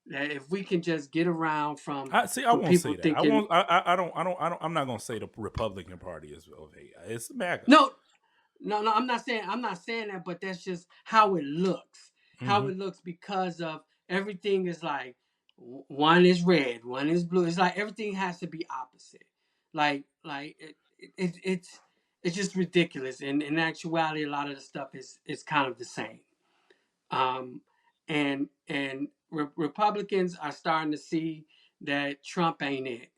if we can just get around from I see. I from won't people say that. I thinking won't. I don't. I'm not gonna say the Republican Party is of hate. It's MAGA. no, no, I'm not saying that, but that's just how it looks. How Hmm. it looks because of everything is like one is red, one is blue. It's like everything has to be opposite. Like it's just ridiculous. And in actuality, a lot of the stuff is kind of the same. Um, and Republicans are starting to see that Trump ain't it.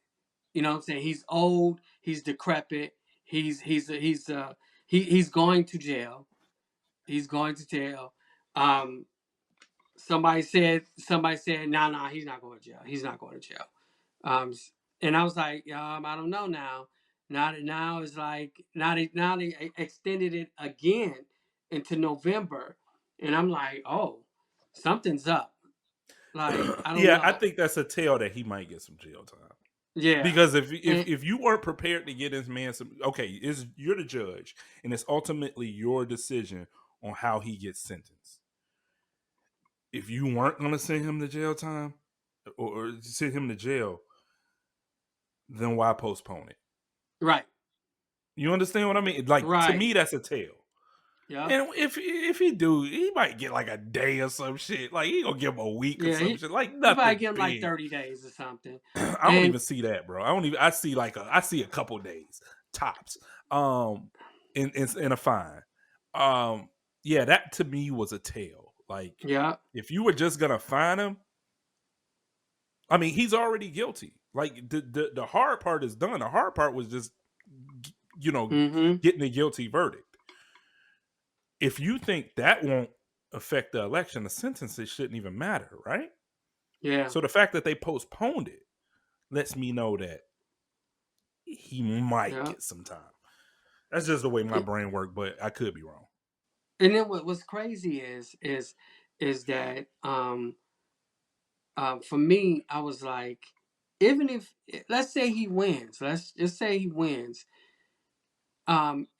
You know what I'm saying? He's old. He's decrepit. He's going to jail. He's going to jail. Um, somebody said, no, he's not going to jail. He's not going to jail. Um, and I was like, I don't know now. Now it's like now they extended it again into November, and I'm like, oh, something's up. Like I don't Yeah, I know. think that's a tell that he might get some jail time. Yeah, Because if if and if you weren't prepared to get this man some, okay, is you're the judge, and it's ultimately your decision on how he gets sentenced. If you weren't going to send him to jail time or send him to jail, then why postpone it? right, You understand what I mean? Like to right, me, that's a tell. yep. And if he do, he might get like a day or some shit. Like he gonna give him a week or Yeah, some he shit. Like he probably nothing give him like big. 30 days or something. I don't And even see that, bro. I don't even. I see I see a couple days tops. In a fine. Um, yeah, that to me was a tell. Like yeah, if you were just gonna fine him, I mean, he's already guilty. Like the hard part is done. The hard part was just you know mm-hmm, getting a guilty verdict. If you think that won't affect the election, the sentences shouldn't even matter, right? yeah, So the fact that they postponed it lets me know that he might yeah. get some time. That's just the way my brain works, but I could be wrong. And then what's crazy is that for me, I was like, even if let's say he wins, let's just say he wins,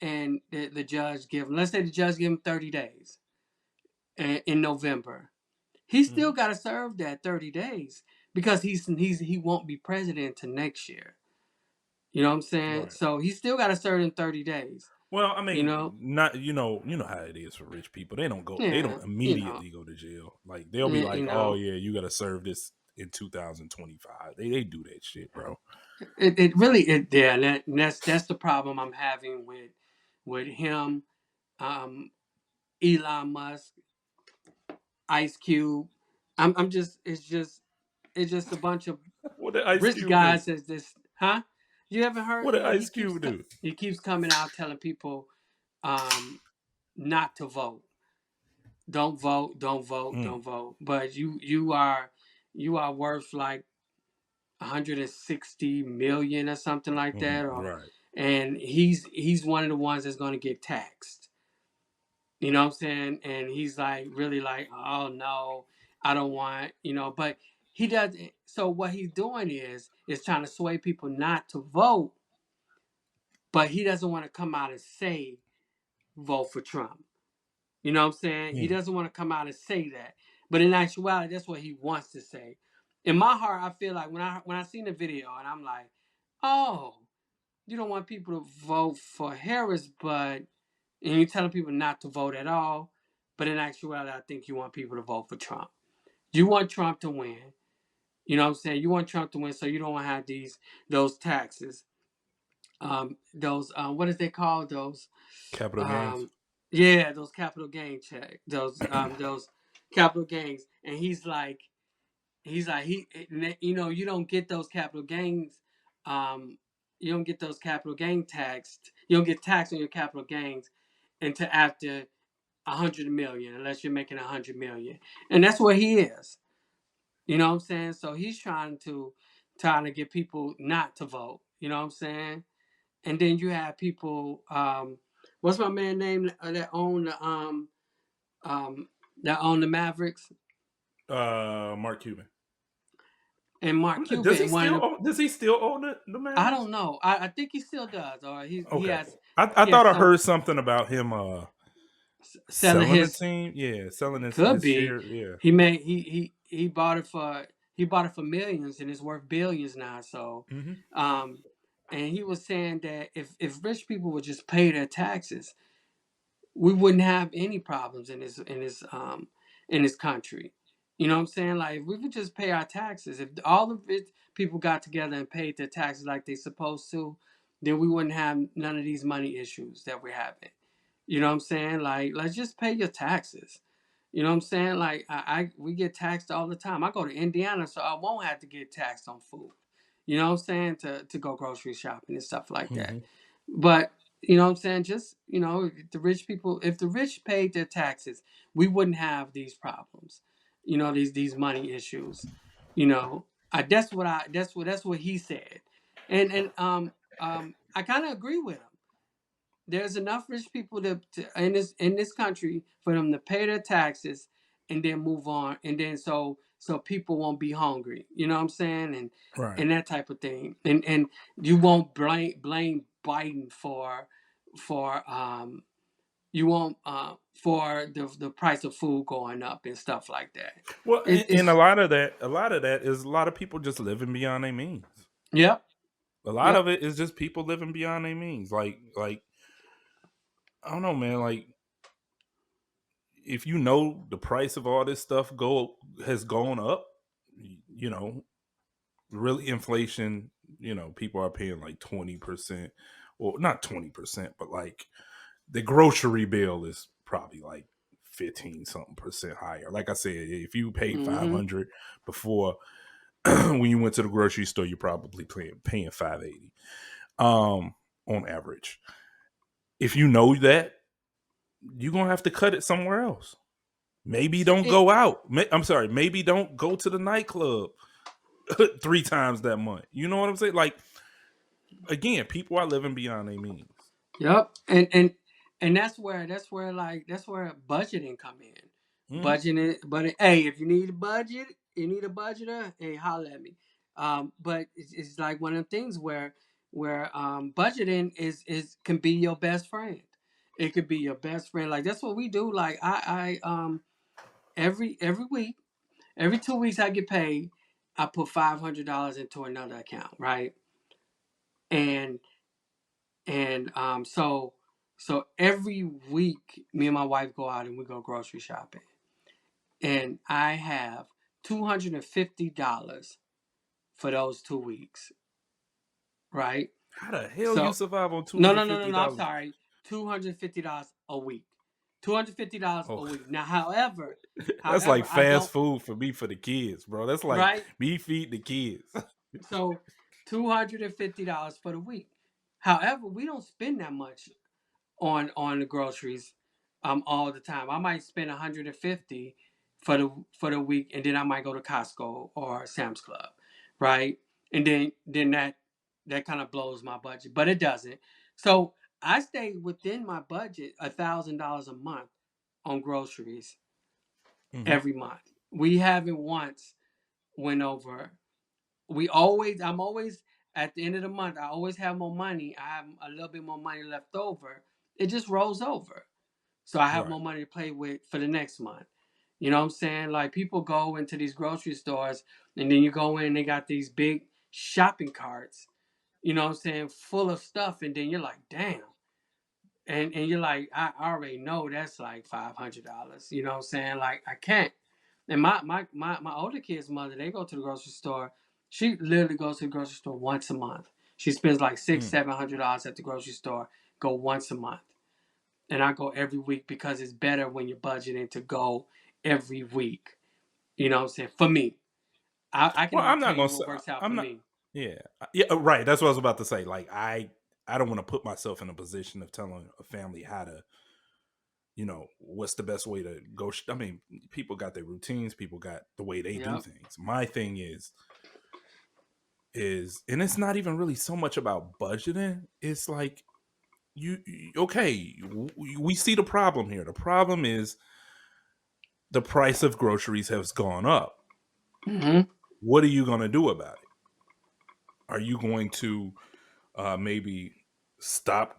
and the judge give him, let's say the judge give him 30 days in November, he still Mhm. got to serve that 30 days because he won't be president to next year. You know what I'm saying? Right. So he still got to serve in 30 days. Well, I You mean, know? not you know how it is for rich people. They Yeah. don't immediately go to jail. Like they'll be You like, "Oh know, yeah, you got to serve this in 2025." They do that shit, bro. it really yeah, and that's the problem I'm having with him, um, Elon Musk, Ice Cube. I'm just it's just a bunch of What did Ice rich Cube do? guys as this, huh? You haven't heard? What did Yeah, Ice Cube do? he keeps coming out telling people um not to vote. Don't vote, don't vote, Mm, don't vote. But you are worth like 160 million or something like that, or right. and he's one of the ones that's going to get taxed. You know what I'm saying? And he's like really like, oh no, I don't want, but he doesn't. So what he's doing is trying to sway people not to vote, but he doesn't want to come out and say vote for Trump. You know what I'm saying? He Mm. doesn't want to come out and say that, but in actuality, that's what he wants to say. In my heart, I feel like when I seen the video and I'm like, oh, you don't want people to vote for Harris, but and you're telling people not to vote at all. But in actuality, I think you want people to vote for Trump. You want Trump to win. You know what I'm saying? You want Trump to win, so you don't want to have those taxes. Those what is they called? Those Capital gains. um, yeah, those capital gain check. Those capital gains. And he's like you don't get those capital gains. You don't get those capital gain taxed. You don't get taxed on your capital gains until after 100 million, unless you're making 100 million, and that's where he is. You know what I'm saying? So he's trying to get people not to vote. You know what I'm saying? And then you have people. What's my man name um, that own the Mavericks? Mark Cuban. And Mark Does Cuban, he one of still the. own, does he still own the I Mavericks? don't know. I think he still does, or he Okay. has I he has thought I some heard something about him selling selling the his. team. Yeah, selling Could his be. share. Yeah. He bought it for millions, and it's worth billions now. So, Hmm. um, and he was saying that if rich people would just pay their taxes, we wouldn't have any problems in this country. You know what I'm saying? Like if we would just pay our taxes, if all the rich people got together and paid their taxes like they supposed to, then we wouldn't have none of these money issues that we're having. You know what I'm saying? Like let's just pay your taxes. You know what I'm saying? Like we get taxed all the time. I go to Indiana, so I won't have to get taxed on food. You know what I'm saying? To go grocery shopping and stuff like that. Hmm. But you know what I'm saying? Just if the rich paid their taxes, we wouldn't have these problems. These money issues. You know, that's what he said, and I kind of agree with him. There's enough rich people in this country for them to pay their taxes and then move on, and then so people won't be hungry. You know what I'm saying? Right. And that type of thing. And you won't blame Biden for you won't for the price of food going up and stuff like that. Well, and It's a lot of that is a lot of people just living beyond their means. yep, A lot yep. of it is just people living beyond their means. Like I don't know, man. Like if you know the price of all this stuff go has gone up, you know, really inflation. You know, people are paying like 20%, or not 20%, but like the grocery bill is probably like 15 something percent higher. Like I said, if you paid Mm-hmm. 500 before when you went to the grocery store, you're probably paying 580 on average. If you know that, you're gonna have to cut it somewhere else. Maybe don't It, go out. I'm sorry, maybe don't go to the nightclub 3 times that month. You know what I'm saying? Like again, people are living beyond their means. Yep, and that's where budgeting come in. Hmm. But hey, if you need a budget, you need a budgeter. Hey, holler at me. But it's like one of the things where budgeting is can be your best friend. It could be your best friend. Like that's what we do. Like I every week, every 2 weeks I get paid. I put $500 into another account, right? And and every week me and my wife go out and we go grocery shopping, and I have $250 for those 2 weeks, right? How the hell you So survive on two no, hundred no, no, no, fifty no, I'm dollars? sorry, $250 a week, $250 Oh, a week. Now however that's like however I fast don't, food for me for the kids, bro. That's like right? me feed the kids. So $250 for the week. However, we don't spend that much on the groceries all the time. I might spend 150 for the week, and then I might go to Costco or Sam's Club, right? And then that kind of blows my budget, but it doesn't. So I stay within my budget, $1,000 a month on groceries Hmm. every month. We haven't once went over. I'm always at the end of the month. I always have more money. I have a little bit more money left over it just rolls over. So I have Right. more money to play with for the next month. You know what I'm saying? Like people go into these grocery stores and then you go in, they got these big shopping carts, you know what I'm saying, full of stuff, and then you're like, damn. And you're like, I already know that's like $500. You know what I'm saying? Like I can't. And my older kid's mother, they go to the grocery store. She literally goes to the grocery store once a month. She spends like six, Mm. $700 at the grocery store. Go once a month, and I go every week because it's better when you're budgeting to go every week. You know what I'm saying? For me, I can Well, only I'm tell not you gonna what say. works out for I'm not. me. Yeah. Yeah. Right. That's what I was about to say. Like I don't want to put myself in a position of telling a family how to, what's the best way to go. I mean, people got their routines. People got the way they do Yep. things. My thing and it's not even really so much about budgeting. It's like okay, we see the problem here. The problem is the price of groceries has gone up. Mm-hmm. What are you going to do about it? Are you going to maybe stop?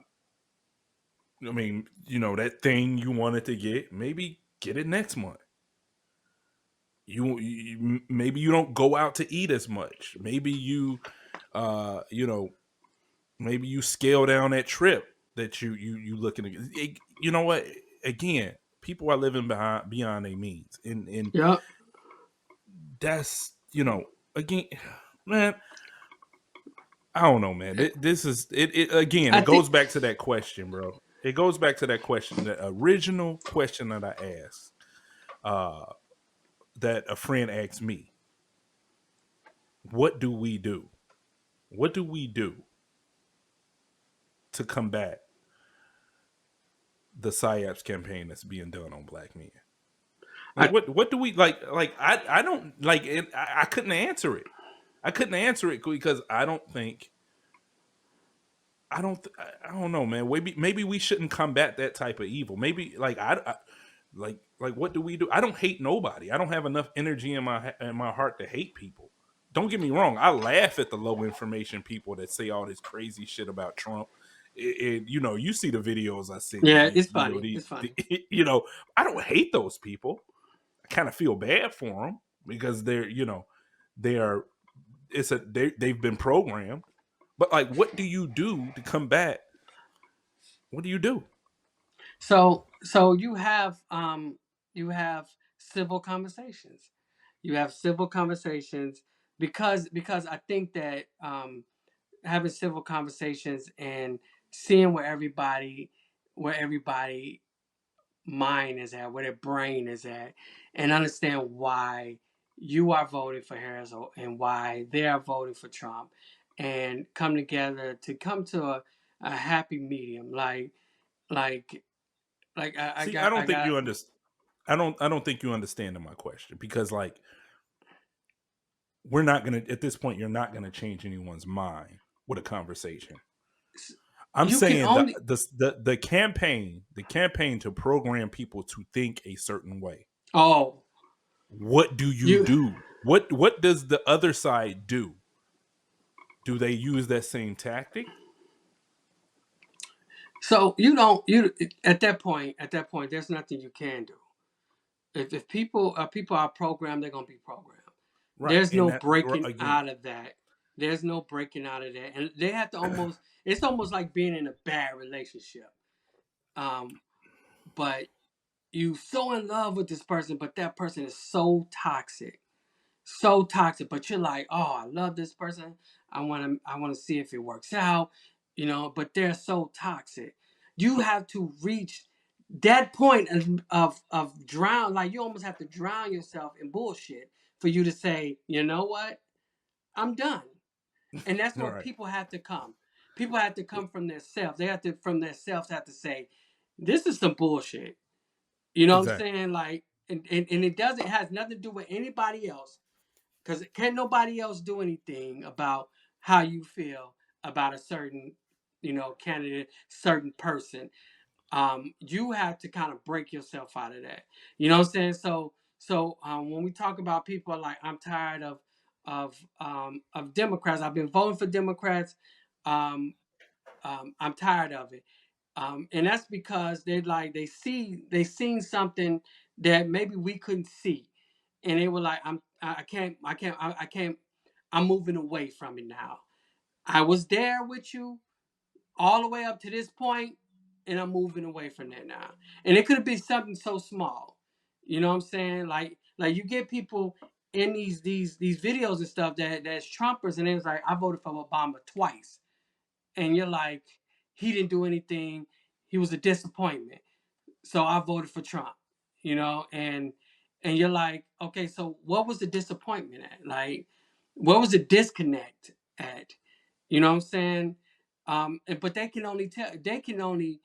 I mean, that thing you wanted to get, maybe get it next month. Maybe you don't go out to eat as much. Maybe uh, you know, maybe you scale down that trip that you looking at. You know what? Again, people are living beyond their means, and Yep. that's again, man. I don't know, man. This is it. Again, I it think goes back to that question, bro. It goes back to that question, the original question that I asked, uh, that a friend asked me. What do we do? What do we do to combat the PSYOPs campaign that's being done on black men? Like, I what do we like? Like, I don't like it. I couldn't answer it. I couldn't answer it because I don't think I don't know, man. Maybe we shouldn't combat that type of evil. Maybe like like what do we do? I don't hate nobody. I don't have enough energy in my heart to hate people. Don't get me wrong. I laugh at the low information people that say all this crazy shit about Trump. You see the videos I send Yeah, you. it's funny. It's funny. I don't hate those people. I kind of feel bad for them because they are they've been programmed. But like, what do you do to combat? What do you do? So you have civil conversations. You have civil conversations because I think that having civil conversations and seeing where everybody mind is at, where their brain is at, and understand why you are voting for Harris and why they are voting for Trump, and come together to come to a happy medium. Like I See, I got don't I think got you understand. I don't think you understand my question because like we're not gonna at this point. You're not gonna change anyone's mind with a conversation. I'm you can saying only the campaign to program people to think a certain way. oh What do you you do? What does the other side do? Do they use that same tactic? so you don't you at that point there's nothing you can do. If people are programmed, they're gonna be programmed. Right, There's and no that breaking again. out of that. There's no breaking out of that, and they have to almost. It's almost like being in a bad relationship. Um, but you so in love with this person, but that person is so toxic. But you're like, oh, I love this person. I want to see if it works out, But they're so toxic. You have to reach that point of drown. Like you almost have to drown yourself in bullshit for you to say, you know what, I'm done. And that's All what right, people have to come. People have to come from themselves. They have to from themselves have to say, this is some bullshit. You know what I'm exactly. saying? Like, and it has nothing to do with anybody else because can't nobody else do anything about how you feel about a certain, candidate, certain person. You have to kind of break yourself out of that. You know what I'm saying? So when we talk about people like I'm tired of Democrats, I've been voting for Democrats. Um, I'm tired of it. And that's because they seen something that maybe we couldn't see, and they were like, I can't, I'm moving away from it now. I was there with you all the way up to this point, and I'm moving away from that now. And it could have been something so small, you know what I'm saying? Like you get people in these videos and stuff that's Trumpers, and it was like, I voted for Obama twice, and you're like, he didn't do anything, he was a disappointment, so I voted for Trump, you know, and you're like, okay, so what was the disappointment at? Like, what was the disconnect at? You know what I'm saying? But they can only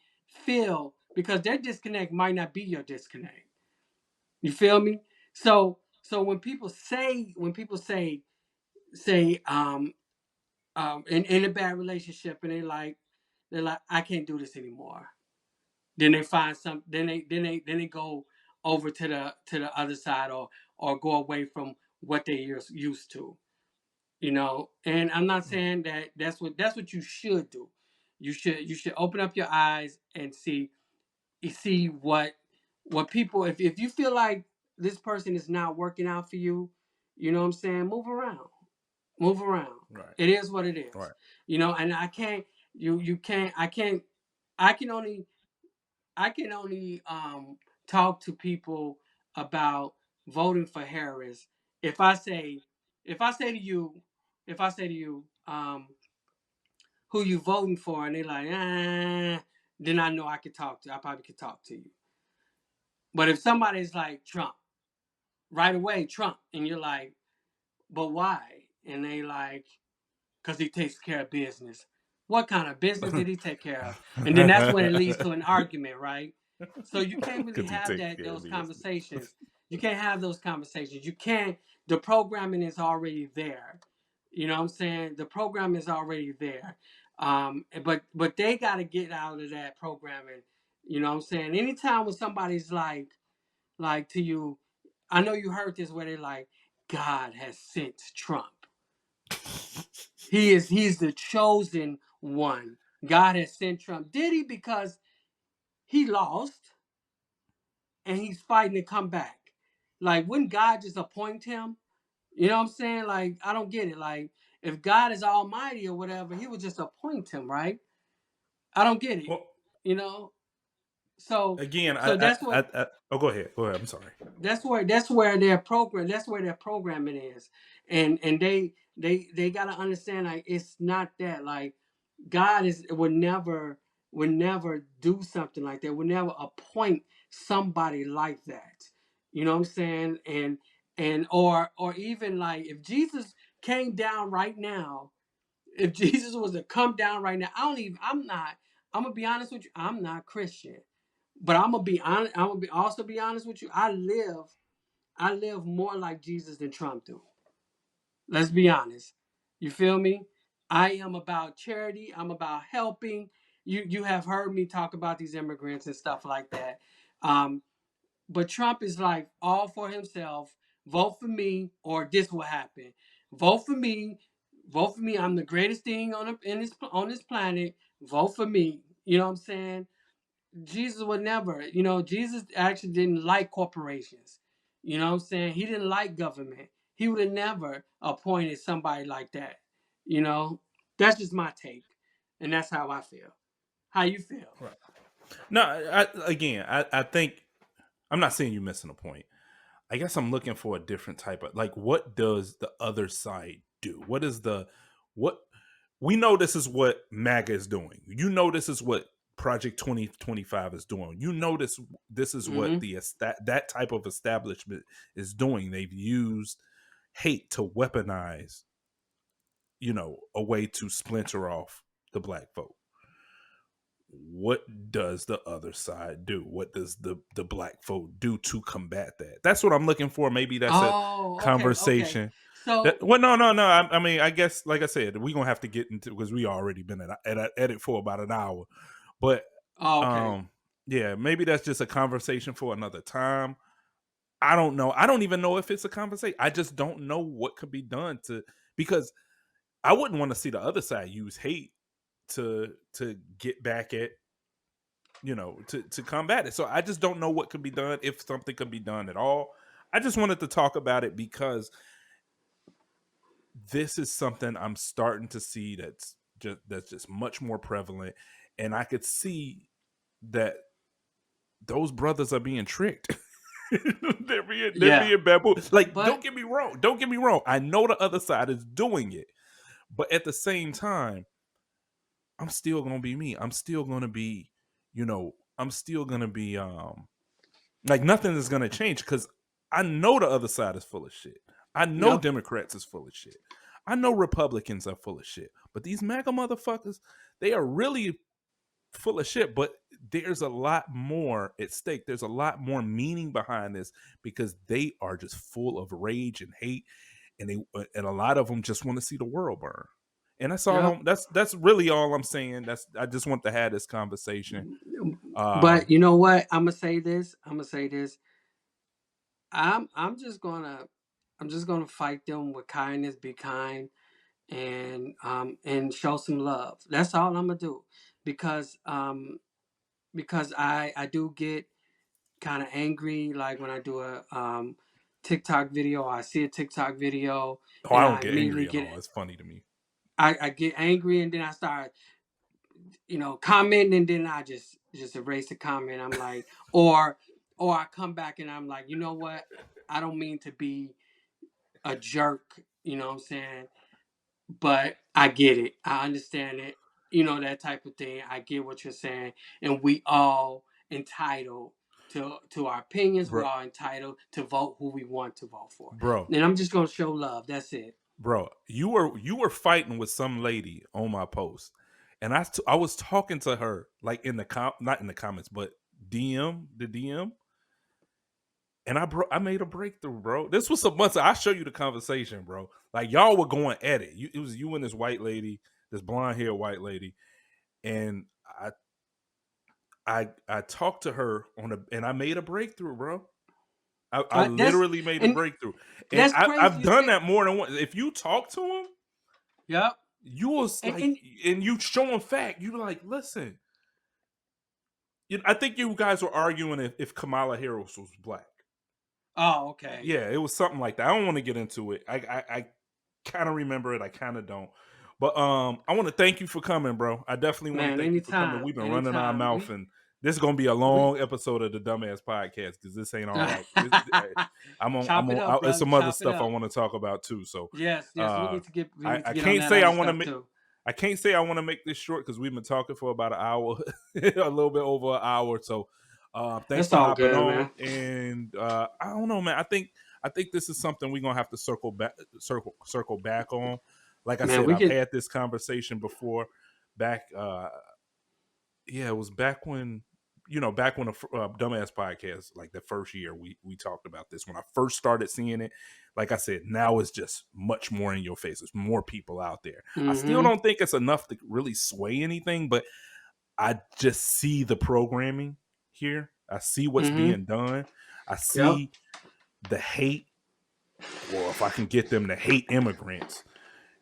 feel, because their disconnect might not be your disconnect. You feel me? So when people say in a bad relationship, and they're like, I can't do this anymore. Then they find some. Then they go over to the other side, or go away from what they used to. You know, and I'm not saying that that's what you should do. You should open up your eyes and see what people. If you feel like this person is not working out for you, you know what I'm saying, move around. Right. It is what it is. Right. You know, and I can't. You can't. I can't. I can only talk to people about voting for Harris if I say if I say to you if I say to you who you voting for, and they're like, then I know I probably could talk to you. But if somebody's like Trump, right away Trump, and you're like, but why? And they like, because he takes care of business. What kind of business did he take care of? And then that's when it leads to an argument, right? So you can't really Because he have takes care of those business. conversations. You can't have those conversations. You can't. The programming is already there. You know what I'm saying? The program is already there. But they got to get out of that programming. You know what I'm saying? Anytime when somebody's like to you, I know you heard this where they're like, God has sent Trump. He's the chosen one. God has sent Trump. Did he? Because he lost and he's fighting to come back. Like, wouldn't God just appoint him? You know what I'm saying? Like, I don't get it. Like, if God is almighty or whatever, he would just appoint him, right? I don't get it. Well, You know? So again, so that's what oh, go ahead. Go ahead. I'm sorry. that's where their programming is. And they gotta understand, like, it's not that, like, God would never do something like that. Would never appoint somebody like that. You know what I'm saying? Or even like, if Jesus came down right now, if Jesus was to come down right now, I'm gonna be honest with you, I'm not Christian. But I'm gonna also be honest with you. I live more like Jesus than Trump do. Let's be honest. You feel me? I am about charity. I'm about helping. You have heard me talk about these immigrants and stuff like that. Um, but Trump is like all for himself. Vote for me, or this will happen. Vote for me. Vote for me. I'm the greatest thing on this planet. Vote for me. You know what I'm saying? Jesus would never, Jesus actually didn't like corporations. You know what I'm saying? He didn't like government. He would have never appointed somebody like that. You know, that's just my take. And that's how I feel. How you feel? Right. No, I think I'm not saying you're missing a point. I guess I'm looking for a different type of, like, what does the other side do? What is the what we know this is what MAGA is doing. You know this is what Project 2025 is doing. You know this is what Mm-hmm. that type of establishment is doing. They've used hate to weaponize, a way to splinter off the black vote. What does the other side do? What does the black vote do to combat that? That's what I'm looking for. Maybe that's a Oh, okay. conversation. So, No. I mean, I guess, like I said, we're gonna have to get into, because we already been at it for about an hour. But oh, okay. um, yeah, maybe that's just a conversation for another time. I don't know. I don't even know if it's a conversation. I just don't know what could be done because I wouldn't want to see the other side use hate to get back at to combat it. So I just don't know what could be done, if something could be done at all. I just wanted to talk about it because this is something I'm starting to see that's just much more prevalent, and I could see that those brothers are being tricked. they're being bamboozled. Like, don't get me wrong. I know the other side is doing it, but at the same time, I'm still gonna be me. I'm still gonna be, I'm still gonna be like, nothing is gonna change because I know the other side is full of shit. I know Democrats is full of shit. I know Republicans are full of shit. But these MAGA motherfuckers, they are really full of shit. But there's a lot more at stake. There's a lot more meaning behind this because they are just full of rage and hate, and a lot of them just want to see the world burn. And that's all. That's really all I'm saying. I just want to have this conversation. But you know what? I'm gonna say this. I'm just gonna fight them with kindness, be kind, and show some love. That's all I'm gonna do, because I do get kind of angry, like when I do a TikTok video, or I see a TikTok video, I and don't I get immediately angry at all. It's funny to me. I get angry, and then I start, commenting, and then I just erase the comment. I'm like, or I come back and I'm like, you know what? I don't mean to be a jerk, you know what I'm saying? But I get it. I understand it. That type of thing. I get what you're saying. And we all entitled to our opinions. Bro, we are entitled to vote who we want to vote for. Bro. And I'm just gonna show love. That's it. Bro, you were fighting with some lady on my post. And I was talking to her, like, not in the comments, but the DM. And I made a breakthrough, bro. This was some months. I'll show you the conversation, bro. Like, y'all were going at it. It was you and this white lady, this blonde haired white lady, and I talked to her and I made a breakthrough, bro. I literally made a breakthrough, and I've done that more than once. If you talk to him, you was like, and you show him fact. You like, listen. I think you guys were arguing if Kamala Harris was black. Oh, okay. Yeah, it was something like that. I don't want to get into it. I kind of remember it. I kind of don't. But I want to thank you for coming, bro. I definitely want to thank you for coming. We've been running our mouth, and this is gonna be a long episode of the Dumbass Podcast because this ain't all right. There's some other stuff I want to talk about too. So yes, we need to get. I can't say I want to make. I can't say I want to make this short because we've been talking for about an hour, a little bit over an hour. So thanks for hopping on. Man. And I don't know, man. I think this is something we're gonna have to circle back on. Like I said, I've had this conversation before. It was back when the Dumbass Podcast, like the first year, we talked about this. When I first started seeing it, like I said, now it's just much more in your face. There's more people out there. Mm-hmm. I still don't think it's enough to really sway anything, but I just see the programming here. I see what's being done. I see the hate, or if I can get them to hate immigrants.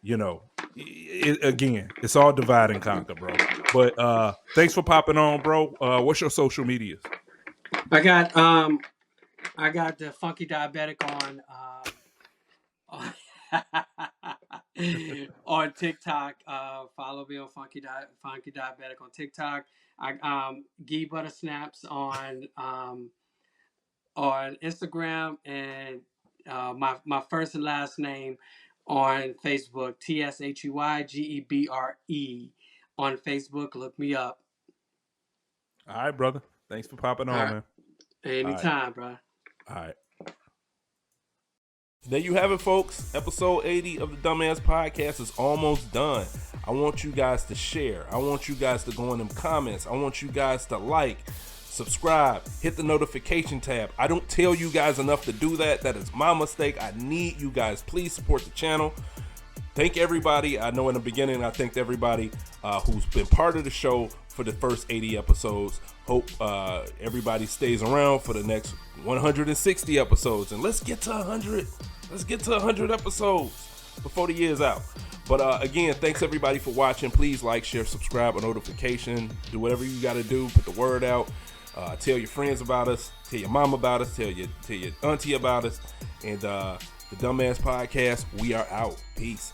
Again, it's all divide and conquer, bro. But thanks for popping on, bro. What's your social medias? I got the Funky Diabetic on TikTok. Follow me on Funky Diabetic on TikTok. I GheeButtersnaps on Instagram, and my first and last name on Facebook, TSHEYGEBRE on Facebook. Look me up. All right, brother. Thanks for popping on, man. Anytime, bro. All right. There you have it, folks. Episode 80 of the Dumbass Podcast is almost done. I want you guys to share. I want you guys to go in them comments. I want you guys to like, subscribe, hit the notification tab. I don't tell you guys enough to do that. That is my mistake. I need you guys. Please support the channel. Thank everybody. I know in the beginning I thanked everybody who's been part of the show for the first 80 episodes. Hope everybody stays around for the next 160 episodes. And let's get to 100. Let's get to 100 episodes before the year's out. But again, thanks everybody for watching. Please like, share, subscribe, or notification. Do whatever you got to do. Put the word out. Tell your friends about us. Tell your mom about us. Tell your auntie about us. And the Dummast Podcast, we are out. Peace.